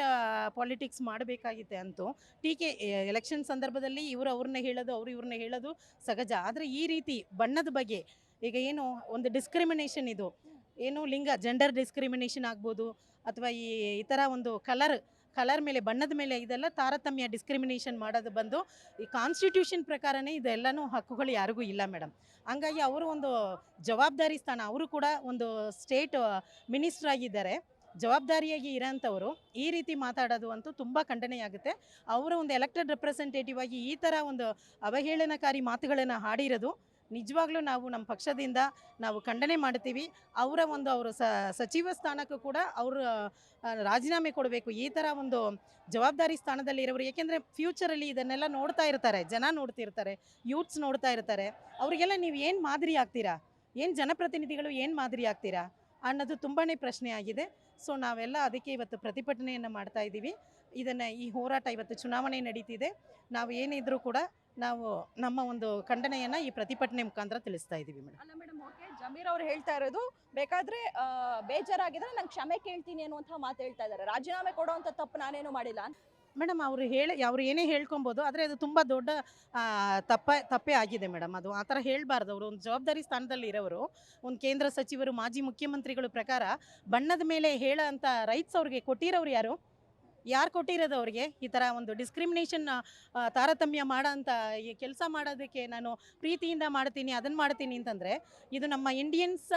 ಪಾಲಿಟಿಕ್ಸ್ ಮಾಡಬೇಕಾಗಿದೆ ಅಂತೂ. ಟೀಕೆ ಎಲೆಕ್ಷನ್ ಸಂದರ್ಭದಲ್ಲಿ ಅವ್ರನ್ನ ಹೇಳೋದು, ಇವ್ರನ್ನ ಹೇಳೋದು ಸಹಜ. ಆದರೆ ಈ ರೀತಿ ಬಣ್ಣದ ಬಗ್ಗೆ ಈಗ ಏನು ಒಂದು ಡಿಸ್ಕ್ರಿಮಿನೇಷನ್, ಇದು ಏನು ಲಿಂಗ ಜೆಂಡರ್ ಡಿಸ್ಕ್ರಿಮಿನೇಷನ್ ಆಗ್ಬೋದು, ಅಥವಾ ಈ ಥರ ಒಂದು ಕಲರ್ ಮೇಲೆ, ಬಣ್ಣದ ಮೇಲೆ ಇದೆಲ್ಲ ತಾರತಮ್ಯ ಡಿಸ್ಕ್ರಿಮಿನೇಷನ್ ಮಾಡೋದು ಬಂದು ಈ ಕಾನ್ಸ್ಟಿಟ್ಯೂಷನ್ ಪ್ರಕಾರನೇ ಇದೆಲ್ಲನೂ ಹಕ್ಕುಗಳು ಯಾರಿಗೂ ಇಲ್ಲ ಮೇಡಮ್. ಹಂಗಾಗಿ ಅವರು ಒಂದು ಜವಾಬ್ದಾರಿ ಸ್ಥಾನ, ಅವರು ಕೂಡ ಒಂದು ಸ್ಟೇಟ್ ಮಿನಿಸ್ಟರ್ ಆಗಿದ್ದಾರೆ, ಜವಾಬ್ದಾರಿಯಾಗಿ ಇರೋಂಥವರು ಈ ರೀತಿ ಮಾತಾಡೋದು ಅಂತೂ ತುಂಬ ಖಂಡನೆಯಾಗುತ್ತೆ. ಅವರು ಒಂದು ಎಲೆಕ್ಟೆಡ್ ರೆಪ್ರೆಸೆಂಟೇಟಿವ್ ಆಗಿ ಈ ಥರ ಒಂದು ಅವಹೇಳನಕಾರಿ ಮಾತುಗಳನ್ನು ಆಡಿರೋದು ನಿಜವಾಗ್ಲೂ ನಮ್ಮ ಪಕ್ಷದಿಂದ ನಾವು ಖಂಡನೆ ಮಾಡ್ತೀವಿ. ಅವರು ಸಚಿವ ಸ್ಥಾನಕ್ಕೂ ಕೂಡ ಅವರು ರಾಜೀನಾಮೆ ಕೊಡಬೇಕು. ಈ ಥರ ಒಂದು ಜವಾಬ್ದಾರಿ ಸ್ಥಾನದಲ್ಲಿ ಇರೋರು, ಏಕೆಂದರೆ ಫ್ಯೂಚರಲ್ಲಿ ಇದನ್ನೆಲ್ಲ ನೋಡ್ತಾ ಇರ್ತಾರೆ, ಜನ ನೋಡ್ತಿರ್ತಾರೆ, ಯೂತ್ಸ್ ನೋಡ್ತಾ ಇರ್ತಾರೆ. ಅವರಿಗೆಲ್ಲ ನೀವು ಏನು ಮಾದರಿ ಆಗ್ತೀರಾ, ಏನು ಜನಪ್ರತಿನಿಧಿಗಳು ಏನು ಮಾದರಿ ಆಗ್ತೀರಾ ಅನ್ನೋದು ತುಂಬಾ ಪ್ರಶ್ನೆ ಆಗಿದೆ. ಸೊ ನಾವೆಲ್ಲ ಅದಕ್ಕೆ ಇವತ್ತು ಪ್ರತಿಭಟನೆಯನ್ನು ಮಾಡ್ತಾ ಇದ್ದೀವಿ. ಈ ಹೋರಾಟ ಇವತ್ತು ಚುನಾವಣೆ ನಡೀತಿದೆ, ನಾವು ಏನಿದ್ರೂ ಕೂಡ ನಾವು ನಮ್ಮ ಒಂದು ಖಂಡನೆಯನ್ನು ಈ ಪ್ರತಿಭಟನೆ ಮುಖಾಂತರ ತಿಳಿಸ್ತಾ ಇದ್ದೀವಿ ಮೇಡಮ್. ಅಲ್ಲ ಮೇಡಮ್, ಓಕೆ, ಜಮೀರ್ ಅವ್ರು ಹೇಳ್ತಾ ಇರೋದು ಬೇಕಾದರೆ ಬೇಜಾರಾಗಿದ್ರೆ ನಾನು ಕ್ಷಮೆ ಕೇಳ್ತೀನಿ ಅನ್ನುವಂಥ ಮಾತು ಹೇಳ್ತಾ ಇದ್ದಾರೆ. ರಾಜೀನಾಮೆ ಕೊಡುವಂಥ ತಪ್ಪು ನಾನೇನು ಮಾಡಿಲ್ಲ ಮೇಡಮ್. ಅವ್ರು ಏನೇ ಹೇಳ್ಕೊಬೋದು, ಆದರೆ ಅದು ತುಂಬ ದೊಡ್ಡ ತಪ್ಪೇ ಆಗಿದೆ ಮೇಡಮ್. ಅದು ಆ ಥರ ಹೇಳಬಾರ್ದು. ಅವರು ಒಂದು ಜವಾಬ್ದಾರಿ ಸ್ಥಾನದಲ್ಲಿ ಇರೋರು, ಒಂದು ಕೇಂದ್ರ ಸಚಿವರು, ಮಾಜಿ ಮುಖ್ಯಮಂತ್ರಿಗಳ ಪ್ರಕಾರ ಬಣ್ಣದ ಮೇಲೆ ಹೇಳೋ ಅಂಥ ರೈಟ್ಸ್ ಅವ್ರಿಗೆ ಕೊಟ್ಟಿರೋರು ಯಾರು ಕೊಟ್ಟಿರೋದು ಅವ್ರಿಗೆ? ಈ ಥರ ಒಂದು ಡಿಸ್ಕ್ರಿಮಿನೇಷನ್, ತಾರತಮ್ಯ ಮಾಡೋ ಅಂಥ ಈ ಕೆಲಸ ಮಾಡೋದಕ್ಕೆ ನಾನು ಪ್ರೀತಿಯಿಂದ ಮಾಡ್ತೀನಿ, ಅದನ್ನು ಮಾಡ್ತೀನಿ ಅಂತಂದರೆ, ಇದು ನಮ್ಮ ಇಂಡಿಯನ್ಸ್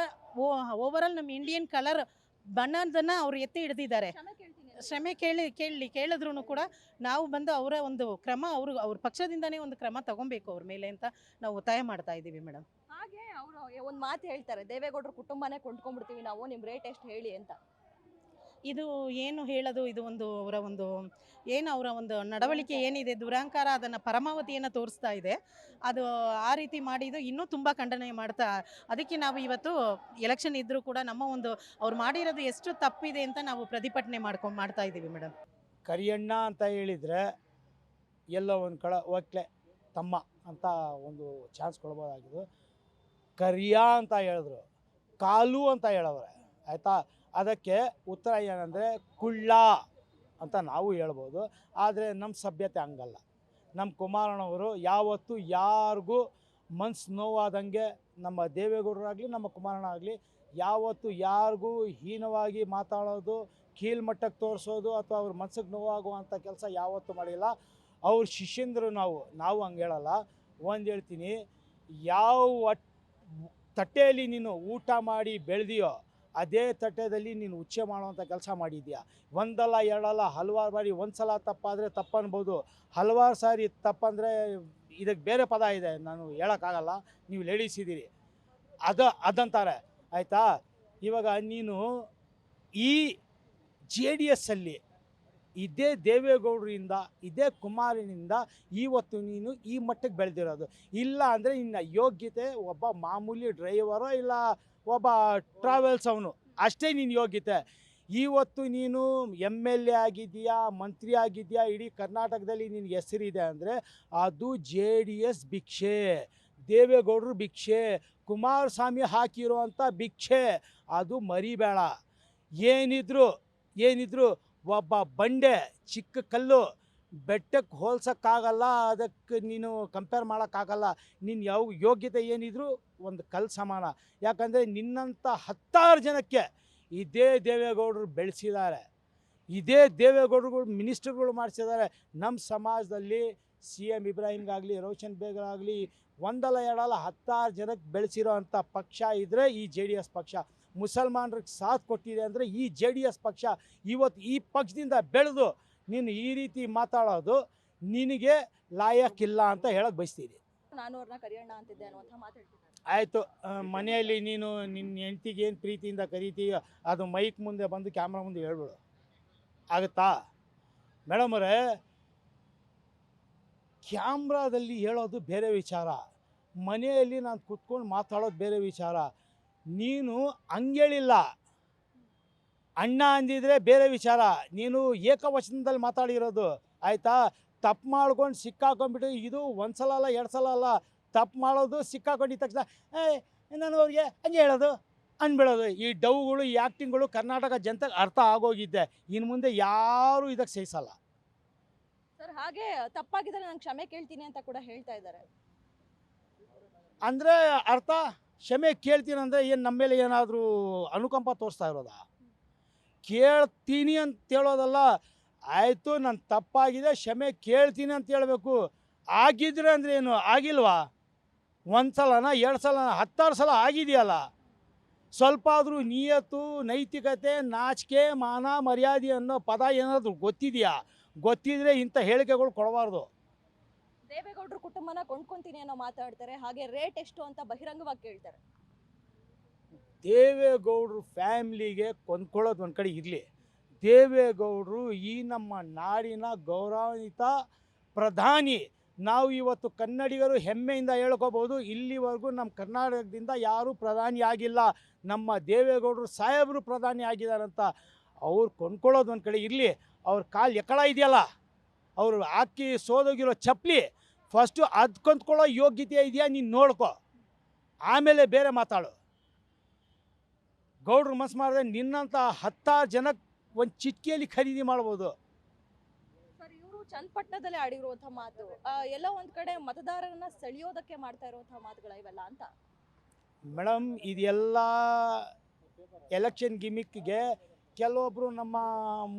ಓವರಾಲ್ ನಮ್ಮ ಇಂಡಿಯನ್ ಕಲರ್ ಬಣ್ಣದನ್ನು ಅವರು ಎತ್ತಿ ಹಿಡಿದಿದ್ದಾರೆ. ಕ್ಷಮೆ ಕೇಳಿದ್ರೂ ಕೂಡ ನಾವು ಬಂದು ಅವರ ಒಂದು ಕ್ರಮ, ಅವ್ರ ಪಕ್ಷದಿಂದನೇ ಒಂದು ಕ್ರಮ ತಗೊಬೇಕು ಅವ್ರ ಮೇಲೆ ಅಂತ ನಾವು ಒತ್ತಾಯ ಮಾಡ್ತಾ ಇದ್ದೀವಿ ಮೇಡಮ್. ಹಾಗೆ ಅವರು ಒಂದು ಮಾತು ಹೇಳ್ತಾರೆ, ದೇವೇಗೌಡರ ಕುಟುಂಬನೇ ಕೊಂಡ್ಕೊಂಡ್ಬಿಡ್ತೀವಿ ನಾವು, ನಿಮ್ಮ ರೇಟ್ ಎಷ್ಟು ಹೇಳಿ ಅಂತ. ಇದು ಏನು ಹೇಳೋದು, ಇದು ಅವರ ಒಂದು ನಡವಳಿಕೆ ಏನಿದೆ, ದುರಹಂಕಾರ, ಅದನ್ನು ಪರಮಾವಧಿಯನ್ನು ತೋರಿಸ್ತಾ ಇದೆ. ಅದು ಆ ರೀತಿ ಮಾಡಿದ್ದು ಇನ್ನೂ ತುಂಬ ಖಂಡನೆ ಅದಕ್ಕೆ ನಾವು ಇವತ್ತು ಎಲೆಕ್ಷನ್ ಇದ್ದರೂ ಕೂಡ ಅವ್ರು ಮಾಡಿರೋದು ಎಷ್ಟು ತಪ್ಪಿದೆ ಅಂತ ನಾವು ಪ್ರತಿಭಟನೆ ಮಾಡ್ತಾ ಇದ್ದೀವಿ ಮೇಡಮ್. ಕರಿಯಣ್ಣ ಅಂತ ಹೇಳಿದರೆ ಎಲ್ಲೋ ಒಂದು ಒಕ್ಲೆ ತಮ್ಮ ಅಂತ ಒಂದು ಚಾನ್ಸ್ ಕೊಡ್ಬೋದಾಗಿದ್ದು, ಕರಿಯ ಅಂತ ಹೇಳಿದ್ರು, ಕಾಲು ಅಂತ ಹೇಳವ್ರೆ, ಆಯಿತಾ? ಅದಕ್ಕೆ ಉತ್ತರ ಏನಂದರೆ ಕುಳ್ಳ ಅಂತ ನಾವು ಹೇಳ್ಬೋದು. ಆದರೆ ನಮ್ಮ ಸಭ್ಯತೆ ಹಂಗಲ್ಲ. ನಮ್ಮ ಕುಮಾರಣ್ಣವರು ಯಾವತ್ತೂ ಯಾರಿಗೂ ಮನ್ಸು ನೋವಾದಂಗೆ, ನಮ್ಮ ದೇವೇಗೌಡರಾಗಲಿ ನಮ್ಮ ಕುಮಾರಣ್ಣ ಆಗಲಿ ಯಾವತ್ತೂ ಯಾರಿಗೂ ಹೀನವಾಗಿ ಮಾತಾಡೋದು, ಕೀಳ್ಮಟ್ಟಕ್ಕೆ ತೋರಿಸೋದು ಅಥವಾ ಅವ್ರ ಮನ್ಸಿಗೆ ನೋವಾಗುವಂಥ ಕೆಲಸ ಯಾವತ್ತೂ ಮಾಡಿಲ್ಲ. ಅವ್ರ ಶಿಷ್ಯಂದರು ನಾವು ಹಂಗೆ ಹೇಳಲ್ಲ. ಒಂದು ಹೇಳ್ತೀನಿ, ಯಾವ ತಟ್ಟೆಯಲ್ಲಿ ನೀನು ಊಟ ಮಾಡಿ ಬೆಳೆದಿಯೋ ಅದೇ ತಟ್ಟೆಯಲ್ಲಿ ನೀನು ಉಚ್ಚೆ ಮಾಡುವಂಥ ಕೆಲಸ ಮಾಡಿದ್ಯಾ. ಒಂದಲ್ಲ ಎರಡಲ್ಲ ಹಲವಾರು ಬಾರಿ. ಒಂದು ಸಲ ತಪ್ಪಾದರೆ ತಪ್ಪನ್ಬೋದು, ಹಲವಾರು ಸಾರಿ ತಪ್ಪಂದರೆ ಇದಕ್ಕೆ ಬೇರೆ ಪದ ಇದೆ, ನಾನು ಹೇಳೋಕ್ಕಾಗಲ್ಲ, ನೀವು ಲೇಡಿಸಿದ್ದೀರಿ ಅದಂತಾರೆ, ಆಯಿತಾ? ಇವಾಗ ನೀನು ಈ JDS ಅಲ್ಲಿ ಇದೇ ದೇವೇಗೌಡರಿಂದ, ಇದೇ ಕುಮಾರನಿಂದ ಇವತ್ತು ನೀನು ಈ ಮಟ್ಟಕ್ಕೆ ಬೆಳೆದಿರೋದು. ಇಲ್ಲ ಅಂದರೆ ನಿನ್ನ ಯೋಗ್ಯತೆ ಒಬ್ಬ ಮಾಮೂಲಿ ಡ್ರೈವರೋ ಇಲ್ಲ ಒಬ್ಬ ಟ್ರಾವೆಲ್ಸ್ ಅವನು, ಅಷ್ಟೇ ನಿನ್ನ ಯೋಗ್ಯತೆ. ಇವತ್ತು ನೀನು MLA ಆಗಿದೆಯಾ, ಮಂತ್ರಿ ಆಗಿದೆಯಾ, ಇಡೀ ಕರ್ನಾಟಕದಲ್ಲಿ ನಿನಗೆ ಹೆಸರಿದೆ ಅಂದರೆ ಅದು JDS ಭಿಕ್ಷೆ, ದೇವೇಗೌಡರು ಭಿಕ್ಷೆ, ಕುಮಾರಸ್ವಾಮಿ ಹಾಕಿರುವಂಥ ಭಿಕ್ಷೆ. ಅದು ಮರಿಬೇಡ. ಏನಿದ್ರು ಒಬ್ಬ ಬಂಡೆ, ಚಿಕ್ಕ ಕಲ್ಲು, ಬೆಟ್ಟಕ್ಕೆ ಹೋಲ್ಸೋಕ್ಕಾಗಲ್ಲ, ಅದಕ್ಕೆ ನೀನು ಕಂಪೇರ್ ಮಾಡೋಕ್ಕಾಗಲ್ಲ. ನಿನ್ನ ಯಾವ ಯೋಗ್ಯತೆ ಏನಿದ್ರು ಒಂದು ಕಲ್ಲು ಸಮಾನ. ಯಾಕಂದರೆ ನಿನ್ನಂಥ 10 ಜನಕ್ಕೆ ಇದೇ ದೇವೇಗೌಡರು ಬೆಳೆಸಿದ್ದಾರೆ, ಇದೇ ದೇವೇಗೌಡರುಗಳು ಮಿನಿಸ್ಟ್ರುಗಳು ಮಾಡಿಸಿದ್ದಾರೆ. ನಮ್ಮ ಸಮಾಜದಲ್ಲಿ CM ಇಬ್ರಾಹಿಂಗಾಗಲಿ, ರೋಷನ್ ಬೇಗರಾಗಲಿ, ಒಂದಲ್ಲ ಎರಡಲ್ಲ 10 ಜನಕ್ಕೆ ಬೆಳೆಸಿರೋ ಅಂಥ ಪಕ್ಷ ಇದ್ದರೆ ಈ JDS ಪಕ್ಷ. ಮುಸಲ್ಮಾನರಿಗೆ ಸಾಥ್ ಕೊಟ್ಟಿದೆ ಅಂದರೆ ಈ JDS ಪಕ್ಷ. ಇವತ್ತು ಈ ಪಕ್ಷದಿಂದ ಬೆಳೆದು ನೀನು ಈ ರೀತಿ ಮಾತಾಡೋದು ನಿನಗೆ ಲಾಯಕ್ಕಿಲ್ಲ ಅಂತ ಹೇಳಕ್ಕೆ ಬಯಸ್ತೀನಿ. ನಾನು ಅವ್ರನ್ನ ಕರಿಯಣ್ಣ ಅಂತಿದ್ದೆ ಅನ್ನುವಂಥ ಮಾತಾಡ್ತಿದ್ದಾರೆ. ಆಯಿತು, ಮನೆಯಲ್ಲಿ ನೀನು ನಿನ್ನ ಹೆಂಡ್ತಿಗೆ ಏನು ಪ್ರೀತಿಯಿಂದ ಕರಿತೀಯ ಅದು ಮೈಕ್ ಮುಂದೆ ಬಂದು ಕ್ಯಾಮ್ರಾ ಮುಂದೆ ಹೇಳ್ಬಿಡು, ಆಗುತ್ತಾ? ಮೇಡಮ್ ಅವರೇ, ಕ್ಯಾಮ್ರಾದಲ್ಲಿ ಹೇಳೋದು ಬೇರೆ ವಿಚಾರ, ಮನೆಯಲ್ಲಿ ನಾನು ಕುತ್ಕೊಂಡು ಮಾತಾಡೋದು ಬೇರೆ ವಿಚಾರ. ನೀನು ಹಂಗೇಳಿಲ್ಲ, ಅಣ್ಣ ಅಂದಿದ್ರೆ ಬೇರೆ ವಿಚಾರ. ನೀನು ಏಕವಚನದಲ್ಲಿ ಮಾತಾಡಿರೋದು, ಆಯಿತಾ? ತಪ್ಪು ಮಾಡ್ಕೊಂಡು ಸಿಕ್ಕಾಕೊಂಡ್ಬಿಟ್ಟು ಇದು ಒಂದು ಸಲ ಅಲ್ಲ 2 ಸಲ ಅಲ್ಲ, ತಪ್ಪು ಮಾಡೋದು ಸಿಕ್ಕಾಕೊಂಡಿದ್ದ ತಕ್ಷಣ ನಾನು ಅವ್ರಿಗೆ ಹಂಗೆ ಹೇಳೋದು ಅಂದ್ಬಿಡೋದು. ಈ ಡವ್ಗಳು, ಈ ಆ್ಯಕ್ಟಿಂಗ್ಗಳು ಕರ್ನಾಟಕ ಜನತೆಗೆ ಅರ್ಥ ಆಗೋಗಿದ್ದೆ. ಇನ್ನು ಮುಂದೆ ಯಾರೂ ಇದಕ್ಕೆ ಸಹಿಸಲ್ಲ. ಸರ್ ಹಾಗೆ ತಪ್ಪಾಗಿದ್ರೆ ನಾನು ಕ್ಷಮೆ ಕೇಳ್ತೀನಿ ಅಂತ ಕೂಡ ಹೇಳ್ತಾ ಇದ್ದಾರೆ. ಅಂದರೆ ಅರ್ಥ ಕ್ಷಮೆ ಕೇಳ್ತೀನಿ ಅಂದರೆ ಏನು ನಮ್ಮ ಮೇಲೆ ಏನಾದರೂ ಅನುಕಂಪ ತೋರಿಸ್ತಾ ಇರೋದಾ? ಕೇಳ್ತೀನಿ ಅಂತ ಹೇಳೋದಲ್ಲ. ಆಯಿತು, ನಾನು ತಪ್ಪಾಗಿದೆ, ಕ್ಷಮೆ ಕೇಳ್ತೀನಿ ಅಂತ ಹೇಳಬೇಕು. ಆಗಿದ್ರೆ ಅಂದರೆ ಏನು? ಆಗಿಲ್ವಾ? 1 ಸಲನ 2 ಸಲನ 10 ಸಲ ಆಗಿದೆಯಲ್ಲ. ಸ್ವಲ್ಪ ಆದರೂ ನಿಯತ್ತು, ನೈತಿಕತೆ, ನಾಚಿಕೆ, ಮಾನ, ಮರ್ಯಾದೆ ಅನ್ನೋ ಪದ ಏನಾದರೂ ಗೊತ್ತಿದೆಯಾ? ಗೊತ್ತಿದ್ರೆ ಇಂಥ ಹೇಳಿಕೆಗಳು ಕೊಡಬಾರ್ದು. ದೇವೇಗೌಡರು ಕುಟುಂಬನ ಕೊಂಡ್ಕೊಂತೀನಿ ಅನ್ನೋ ಮಾತಾಡ್ತಾರೆ, ಹಾಗೆ ರೇಟ್ ಎಷ್ಟು ಅಂತ ಬಹಿರಂಗವಾಗಿ ಕೇಳ್ತಾರೆ. ದೇವೇಗೌಡರು ಫ್ಯಾಮ್ಲಿಗೆ ಕೊಂದ್ಕೊಳ್ಳೋದು ಒಂದು ಕಡೆ ಇರಲಿ, ದೇವೇಗೌಡರು ಈ ನಮ್ಮ ನಾಡಿನ ಗೌರವಾನ್ವಿತ ಪ್ರಧಾನಿ. ನಾವು ಇವತ್ತು ಕನ್ನಡಿಗರು ಹೆಮ್ಮೆಯಿಂದ ಹೇಳ್ಕೋಬೋದು, ಇಲ್ಲಿವರೆಗೂ ನಮ್ಮ ಕರ್ನಾಟಕದಿಂದ ಯಾರೂ ಪ್ರಧಾನಿ ಆಗಿಲ್ಲ, ನಮ್ಮ ದೇವೇಗೌಡರು ಸಾಹೇಬರು ಪ್ರಧಾನಿ ಆಗಿದ್ದಾರಂತ. ಅವ್ರು ಕೊಂಡ್ಕೊಳ್ಳೋದು ಒಂದು ಕಡೆ ಇರಲಿ, ಅವ್ರ ಕಾಲು ಎಕ್ಕಡ ಇದೆಯಲ್ಲ, ಅವರು ಹಾಕಿ ಸೋದೋಗಿರೋ ಚಪ್ಪಲಿ, ಫಸ್ಟು ಅದು ಕೊಂದ್ಕೊಳ್ಳೋ ಯೋಗ್ಯತೆ ಇದೆಯಾ ನೀನು ನೋಡ್ಕೊ, ಆಮೇಲೆ ಬೇರೆ ಮಾತಾಡು. ಗೌಡ್ರು ಮನಸ್ಸು ಮಾಡಿದ್ರೆ ನಿನ್ನಂಥ 10 ಜನಕ್ಕೆ ಒಂದು ಚಿಟಿಕೆಯಲ್ಲಿ ಖರೀದಿ ಮಾಡ್ಬೋದು. ಸರ್ ಇವರು ಚನ್ನಪಟ್ಟಣದಲ್ಲೇ ಆಡಿರುವಂಥ ಮಾತು ಎಲ್ಲ ಒಂದು ಕಡೆ ಮತದಾರರನ್ನ ಸೆಳೆಯೋದಕ್ಕೆ ಮಾಡ್ತಾ ಇರುವಂಥ ಮಾತುಗಳ ಇವೆಲ್ಲ ಅಂತ. ಮೇಡಮ್, ಇದೆಲ್ಲ ಎಲೆಕ್ಷನ್ ಗಿಮಿಕ್ಗೆ ಕೆಲವೊಬ್ಬರು ನಮ್ಮ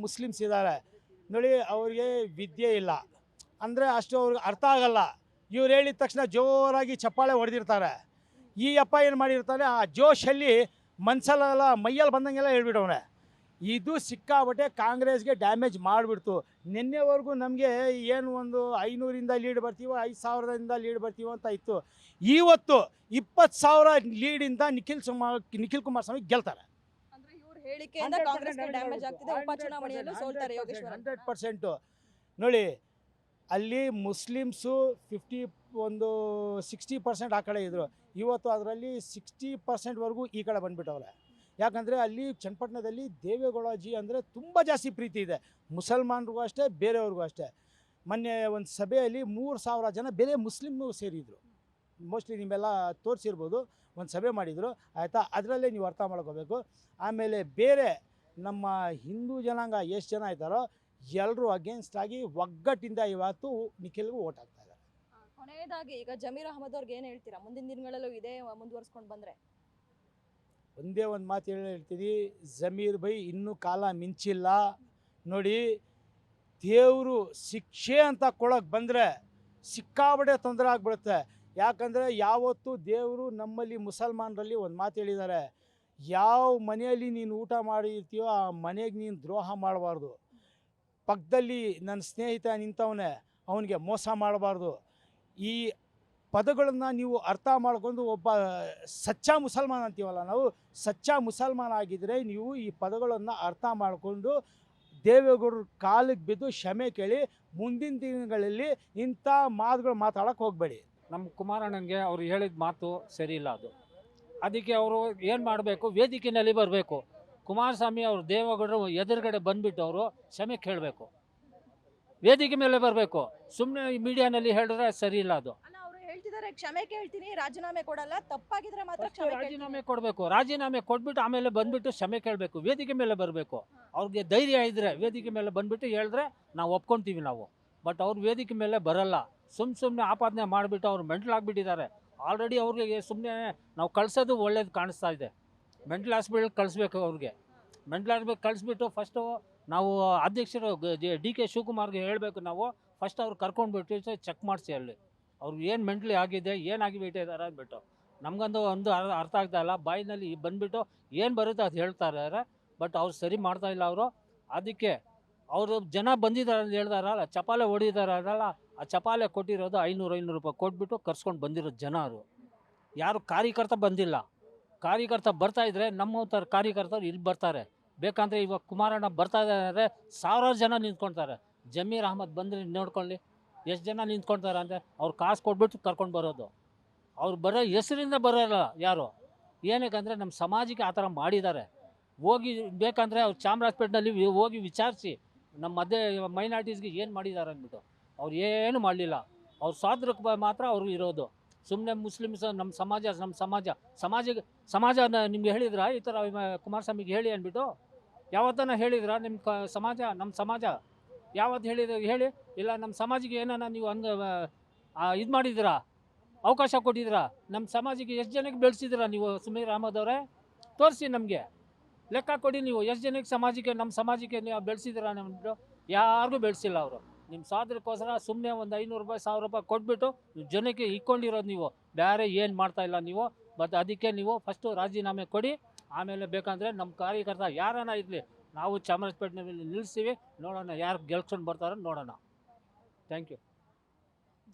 ಮುಸ್ಲಿಮ್ಸ್ ಇದ್ದಾರೆ ನೋಡಿ, ಅವ್ರಿಗೆ ವಿದ್ಯೆ ಇಲ್ಲ ಅಂದರೆ ಅಷ್ಟು ಅವ್ರಿಗೆ ಅರ್ಥ ಆಗಲ್ಲ. ಇವ್ರು ಹೇಳಿದ ತಕ್ಷಣ ಜೋರಾಗಿ ಚಪ್ಪಾಳೆ ಹೊಡೆದಿರ್ತಾರೆ. ಈ ಅಪ್ಪ ಏನು ಮಾಡಿರ್ತಾನೆ, ಆ ಜೋಶಲ್ಲಿ ಮನ್ಸಲ್ಲೆಲ್ಲ ಮೈಯಲ್ಲಿ ಬಂದಂಗೆಲ್ಲ ಹೇಳ್ಬಿಟ್ಟವನೆ. ಇದು ಸಿಕ್ಕಾಬಟ್ಟೆ ಕಾಂಗ್ರೆಸ್ಗೆ ಡ್ಯಾಮೇಜ್ ಮಾಡಿಬಿಡ್ತು. ನಿನ್ನೆವರೆಗೂ ನಮಗೆ ಏನು ಒಂದು 500ರಿಂದ ಲೀಡ್ ಬರ್ತೀವೋ, 5000ದಿಂದ ಲೀಡ್ ಬರ್ತೀವೋ ಅಂತ ಇತ್ತು. ಇವತ್ತು 20,000 ಲೀಡಿಂದ ನಿಖಿಲ್ ಕುಮಾರಸ್ವಾಮಿ ಗೆಲ್ತಾರೆ. ಅಂದ್ರೆ ಇವ್ರ ಹೇಳಿಕೆಯಿಂದ ಕಾಂಗ್ರೆಸ್ಗೆ ಡ್ಯಾಮೇಜ್ ಆಗ್ತಿದೆ, ಉಪಚುನಾವಣೆಯಲ್ಲೂ ಸೋಲ್ತಾರೆ ಯೋಗೇಶ್ವರ್. 100% ನೋಡಿ, ಅಲ್ಲಿ ಮುಸ್ಲಿಮ್ಸು 60% ಆ ಕಡೆ ಇದ್ದರು. ಇವತ್ತು ಅದರಲ್ಲಿ 60%ವರೆಗೂ ಈ ಕಡೆ ಬಂದುಬಿಟ್ಟವ್ರೆ. ಯಾಕಂದರೆ ಅಲ್ಲಿ ಚನ್ನಪಟ್ಟಣದಲ್ಲಿ ದೇವೇಗೌಡಜಿ ಅಂದರೆ ತುಂಬ ಜಾಸ್ತಿ ಪ್ರೀತಿ ಇದೆ, ಮುಸಲ್ಮಾನರಿಗೂ ಅಷ್ಟೇ, ಬೇರೆಯವ್ರಿಗೂ ಅಷ್ಟೇ. ಮೊನ್ನೆ ಒಂದು ಸಭೆಯಲ್ಲಿ 3,000 ಜನ ಬೇರೆ ಮುಸ್ಲಿಮ್ನೂ ಸೇರಿದರು. ಮೋಸ್ಟ್ಲಿ ನಿಮ್ಮೆಲ್ಲ ತೋರಿಸಿರ್ಬೋದು, ಒಂದು ಸಭೆ ಮಾಡಿದರು, ಆಯಿತಾ? ಅದರಲ್ಲೇ ನೀವು ಅರ್ಥ ಮಾಡ್ಕೋಬೇಕು. ಆಮೇಲೆ ಬೇರೆ ನಮ್ಮ ಹಿಂದೂ ಜನಾಂಗ ಎಷ್ಟು ಜನ ಇದ್ದಾರೋ ಎಲ್ಲರೂ ಅಗೇನ್ಸ್ಟ್ ಆಗಿ ಒಗ್ಗಟ್ಟಿಂದ ಇವತ್ತು ನಿಖಿಲ್ಗೂ ಓಟ್ ಹಾಕ್ತಾ ಇದ್ದಾರೆ. ಕೊನೆಯದಾಗಿ ಈಗ ಜಮೀರ್ ಅಹಮದ್ ಅವ್ರಿಗೆ ಏನು ಹೇಳ್ತೀರಾ? ಮುಂದಿನ ದಿನಗಳಲ್ಲೂ ಇದೇ ಮುಂದುವರ್ಸ್ಕೊಂಡು ಬಂದರೆ? ಒಂದೇ ಒಂದು ಮಾತು ಹೇಳ್ತೀನಿ, ಜಮೀರ್ ಬೈ ಇನ್ನೂ ಕಾಲ ಮಿಂಚಿಲ್ಲ. ನೋಡಿ, ದೇವರು ಶಿಕ್ಷೆ ಅಂತ ಕೊಡೋಕ್ಕೆ ಬಂದರೆ ಸಿಕ್ಕಾಬಟ್ಟೆ ತೊಂದರೆ ಆಗಿಬಿಡುತ್ತೆ. ಯಾಕಂದರೆ ಯಾವತ್ತೂ ದೇವರು ನಮ್ಮಲ್ಲಿ ಮುಸಲ್ಮಾನರಲ್ಲಿ ಒಂದು ಮಾತು ಹೇಳಿದ್ದಾರೆ, ಯಾವ ಮನೆಯಲ್ಲಿ ನೀನು ಊಟ ಮಾಡಿರ್ತೀಯೋ ಆ ಮನೆಗೆ ನೀನು ದ್ರೋಹ ಮಾಡಬಾರ್ದು. ಪಕ್ಕದಲ್ಲಿ ನನ್ನ ಸ್ನೇಹಿತ ನಿಂತವನೇ, ಅವನಿಗೆ ಮೋಸ ಮಾಡಬಾರ್ದು. ಈ ಪದಗಳನ್ನು ನೀವು ಅರ್ಥ ಮಾಡ್ಕೊಂಡು, ಒಬ್ಬ ಸಚ್ಚಾ ಮುಸಲ್ಮಾನ್ ಅಂತೀವಲ್ಲ ನಾವು, ಸಚ್ಚಾ ಮುಸಲ್ಮಾನ್ ಆಗಿದ್ದರೆ ನೀವು ಈ ಪದಗಳನ್ನು ಅರ್ಥ ಮಾಡಿಕೊಂಡು ದೇವೇಗೌಡರ ಕಾಲಿಗೆ ಬಿದ್ದು ಕ್ಷಮೆ ಕೇಳಿ. ಮುಂದಿನ ದಿನಗಳಲ್ಲಿ ಇಂಥ ಮಾತುಗಳು ಮಾತಾಡೋಕ್ಕೆ ಹೋಗಬೇಡಿ. ನಮ್ಮ ಕುಮಾರಣ್ಣನಿಗೆ ಅವ್ರು ಹೇಳಿದ ಮಾತು ಸರಿ ಇಲ್ಲ. ಅದಕ್ಕೆ ಅವರು ಏನು ಮಾಡಬೇಕು, ವೇದಿಕೆಯಲ್ಲಿ ಬರಬೇಕು. ಕುಮಾರಸ್ವಾಮಿ ಅವರು ದೇವೇಗೌಡರು ಎದುರುಗಡೆ ಬಂದುಬಿಟ್ಟು ಅವರು ಕ್ಷಮೆ ಕೇಳಬೇಕು, ವೇದಿಕೆ ಮೇಲೆ ಬರಬೇಕು. ಸುಮ್ಮನೆ ಮೀಡಿಯಾನಲ್ಲಿ ಹೇಳಿದ್ರೆ ಸರಿ ಇಲ್ಲ. ಅದು ಅಲ್ಲ, ಅವರು ಹೇಳ್ತಿದ್ದಾರೆ ಕ್ಷಮೆ ಕೇಳ್ತೀನಿ, ರಾಜೀನಾಮೆ ಕೊಡಲ್ಲ, ತಪ್ಪಾಗಿದ್ರೆ ಮಾತ್ರ ಕ್ಷಮೆ ರಾಜೀನಾಮೆ ಕೊಡಬೇಕು. ರಾಜೀನಾಮೆ ಕೊಟ್ಬಿಟ್ಟು ಆಮೇಲೆ ಬಂದುಬಿಟ್ಟು ಕ್ಷಮೆ ಕೇಳಬೇಕು, ವೇದಿಕೆ ಮೇಲೆ ಬರಬೇಕು. ಅವ್ರಿಗೆ ಧೈರ್ಯ ಇದ್ದರೆ ವೇದಿಕೆ ಮೇಲೆ ಬಂದುಬಿಟ್ಟು ಹೇಳಿದ್ರೆ ನಾವು ಒಪ್ಕೊತೀವಿ. ನಾವು ಬಟ್ ಅವ್ರು ವೇದಿಕೆ ಮೇಲೆ ಬರಲ್ಲ. ಸುಮ್ಮನೆ ಆಪಾದನೆ ಮಾಡಿಬಿಟ್ಟು ಅವ್ರು ಮೆಂಟ್ಲಾಗಿಬಿಟ್ಟಿದ್ದಾರೆ. ಆಲ್ರೆಡಿ ಅವ್ರಿಗೆ ಸುಮ್ಮನೆ ನಾವು ಕಳಿಸೋದು ಒಳ್ಳೇದು ಕಾಣಿಸ್ತಾ ಇದೆ. ಮೆಂಟಲ್ ಹಾಸ್ಪಿಟಲ್ ಕಳಿಸ್ಬೇಕು ಅವ್ರಿಗೆ. ಮೆಂಟಲ್ ಹಾಸ್ಪಿಟಲ್ ಕಳಿಸ್ಬಿಟ್ಟು ಫಸ್ಟು ನಾವು ಅಧ್ಯಕ್ಷರು DK ಶಿವಕುಮಾರ್ಗೆ ಹೇಳಬೇಕು, ನಾವು ಫಸ್ಟ್ ಅವ್ರು ಕರ್ಕೊಂಡ್ಬಿಟ್ಟು ಚೆಕ್ ಮಾಡಿಸಿ ಅಲ್ಲಿ ಅವ್ರು ಏನು ಮೆಂಟ್ಲಿ ಆಗಿದೆ, ಏನಾಗಿಬಿಟ್ಟಿದ್ದಾರೆ ಅಂದ್ಬಿಟ್ಟು. ನಮಗಂದು ಒಂದು ಅರ್ಥ ಆಗ್ತಾ ಇಲ್ಲ. ಬಾಯಿನಲ್ಲಿ ಬಂದುಬಿಟ್ಟು ಏನು ಬರುತ್ತೆ ಅದು ಹೇಳ್ತಾ ಇದ್ದಾರೆ, ಬಟ್ ಅವ್ರು ಸರಿ ಮಾಡ್ತಾ ಇಲ್ಲ ಅವರು. ಅದಕ್ಕೆ ಅವರು ಜನ ಬಂದಿದ್ದಾರೆ ಅಂತ ಹೇಳ್ದಾರಲ್ಲ, ಚಪಾಲೆ ಹೊಡಿದಾರಲ್ಲ, ಆ ಚಪಾಲೆ ಕೊಟ್ಟಿರೋದು 500 ರೂಪಾಯಿ ಕೊಟ್ಬಿಟ್ಟು ಕರ್ಸ್ಕೊಂಡು ಬಂದಿರೋದು ಜನ. ಅವರು ಯಾರು ಕಾರ್ಯಕರ್ತ ಬಂದಿಲ್ಲ. ಕಾರ್ಯಕರ್ತ ಬರ್ತಾಯಿದ್ರೆ ನಮ್ಮ ಥರ ಕಾರ್ಯಕರ್ತರು ಇಲ್ಲಿ ಬರ್ತಾರೆ. ಬೇಕಂದರೆ ಇವಾಗ ಕುಮಾರಣ್ಣ ಬರ್ತಾ ಇದ್ದಾರೆ, ಸಾವಿರಾರು ಜನ ನಿಂತ್ಕೊಳ್ತಾರೆ. ಜಮೀರ್ ಅಹ್ಮದ್ ಬಂದರೆ ನೋಡ್ಕೊಳ್ಳಿ ಎಷ್ಟು ಜನ ನಿಂತ್ಕೊಳ್ತಾರೆ ಅಂದರೆ ಅವ್ರು ಕಾಸು ಕೊಟ್ಬಿಟ್ಟು ಕರ್ಕೊಂಡು ಬರೋದು. ಅವ್ರು ಬರೋ ಹೆಸರಿಂದ ಬರೋಲ್ಲ ಯಾರು. ಏನಕ್ಕಂದರೆ ನಮ್ಮ ಸಮಾಜಕ್ಕೆ ಆ ಥರ ಮಾಡಿದ್ದಾರೆ. ಹೋಗಿ ಬೇಕಂದರೆ ಅವ್ರು ಚಾಮರಾಜಪೇಟೆನಲ್ಲಿ ಹೋಗಿ ವಿಚಾರಿಸಿ ನಮ್ಮ ಮೈನಾರಿಟೀಸ್ಗೆ ಏನು ಮಾಡಿದ್ದಾರೆ ಅಂದ್ಬಿಟ್ಟು. ಅವ್ರು ಏನು ಮಾಡಲಿಲ್ಲ. ಅವ್ರ ಸ್ವಾತಂತ್ರ್ಯಕ್ಕೆ ಮಾತ್ರ ಅವರು ಇರೋದು. ಸುಮ್ಮನೆ ಮುಸ್ಲಿಮ್ಸ್ ನಮ್ಮ ಸಮಾಜ ನಿಮ್ಗೆ ಹೇಳಿದ್ರ ಈ ಥರ ಕುಮಾರಸ್ವಾಮಿಗೆ ಹೇಳಿ ಅಂದ್ಬಿಟ್ಟು? ಯಾವತ್ತನ ಹೇಳಿದ್ರ ನಮ್ಮ ಸಮಾಜ ಯಾವತ್ತು ಹೇಳಿ? ಇಲ್ಲ ನಮ್ಮ ಸಮಾಜಕ್ಕೆ ಏನಾನ ನೀವು ಇದು ಮಾಡಿದ್ದೀರಾ, ಅವಕಾಶ ಕೊಟ್ಟಿದ್ದೀರಾ? ನಮ್ಮ ಸಮಾಜಕ್ಕೆ ಎಷ್ಟು ಜನಕ್ಕೆ ಬೆಳೆಸಿದ್ದೀರಾ ನೀವು? ಜಮೀರ್ ಅಹ್ಮದ್ ಅವರೇ ತೋರಿಸಿ, ನಮಗೆ ಲೆಕ್ಕ ಕೊಡಿ. ನೀವು ಎಷ್ಟು ಜನಕ್ಕೆ ನಮ್ಮ ಸಮಾಜಕ್ಕೆ ನೀವು ಬೆಳೆಸಿದ್ದೀರಾ? ನಮ್ಮದು ಯಾರಿಗೂ ಬೆಳೆಸಿಲ್ಲ ಅವರು. ನಿಮ್ಮ ಸ್ವಾತಂತ್ರ್ಯಕ್ಕೋಸ್ಕರ ಸುಮ್ಮನೆ ಒಂದು 500 ರೂಪಾಯಿ 1000 ರೂಪಾಯಿ ಕೊಟ್ಬಿಟ್ಟು ಜನಕ್ಕೆ ಇಕ್ಕೊಂಡಿರೋದು ನೀವು. ಬೇರೆ ಏನು ಮಾಡ್ತಾಯಿಲ್ಲ ನೀವು. ಮತ್ತು ಅದಕ್ಕೆ ನೀವು ಫಸ್ಟು ರಾಜೀನಾಮೆ ಕೊಡಿ. ಆಮೇಲೆ ಬೇಕಂದರೆ ನಮ್ಮ ಕಾರ್ಯಕರ್ತ ಯಾರನ್ನ ಇರಲಿ, ನಾವು ಚಾಮರಾಜಪೇಟೆನಲ್ಲಿ ನಿಲ್ಲಿಸ್ತೀವಿ. ನೋಡೋಣ ಯಾರು ಗೆಲ್ಸ್ಕೊಂಡು ಬರ್ತಾರೋ ನೋಡೋಣ. Thank you.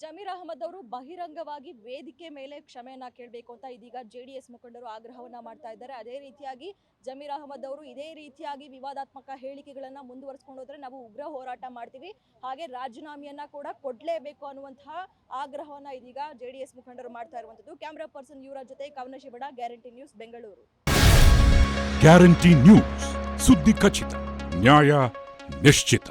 ಜಮೀರ್ ಅಹ್ಮದ್ ಅವರು ಬಹಿರಂಗವಾಗಿ ವೇದಿಕೆ ಮೇಲೆ ಕ್ಷಮೆಯನ್ನ ಕೇಳಬೇಕು ಅಂತ ಇದೀಗ JDS ಮುಖಂಡರು ಆಗ್ರಹವನ್ನ ಮಾಡ್ತಾ ಇದ್ದಾರೆ. ಅದೇ ರೀತಿಯಾಗಿ ಜಮೀರ್ ಅಹ್ಮದ್ ಅವರು ಇದೇ ರೀತಿಯಾಗಿ ವಿವಾದಾತ್ಮಕ ಹೇಳಿಕೆಗಳನ್ನ ಮುಂದುವರಿಸಿಕೊಂಡು ಹೋದ್ರೆ ನಾವು ಉಗ್ರ ಹೋರಾಟ ಮಾಡ್ತೀವಿ, ಹಾಗೆ ರಾಜೀನಾಮೆಯನ್ನ ಕೂಡ ಕೊಡಲೇಬೇಕು ಅನ್ನುವಂತಹ ಆಗ್ರಹವನ್ನ ಇದೀಗ JDS ಮುಖಂಡರು ಮಾಡ್ತಾ ಇರುವಂತದ್ದು. ಕ್ಯಾಮರಾ ಪರ್ಸನ್ ಯುವರಾಜ್ ಜೊತೆ Kavana Shivana, guarantee news, Bengaluru. Guarantee news, ಸುದ್ದಿ ಖಚಿತ, ನ್ಯಾಯ ನಿಶ್ಚಿತ.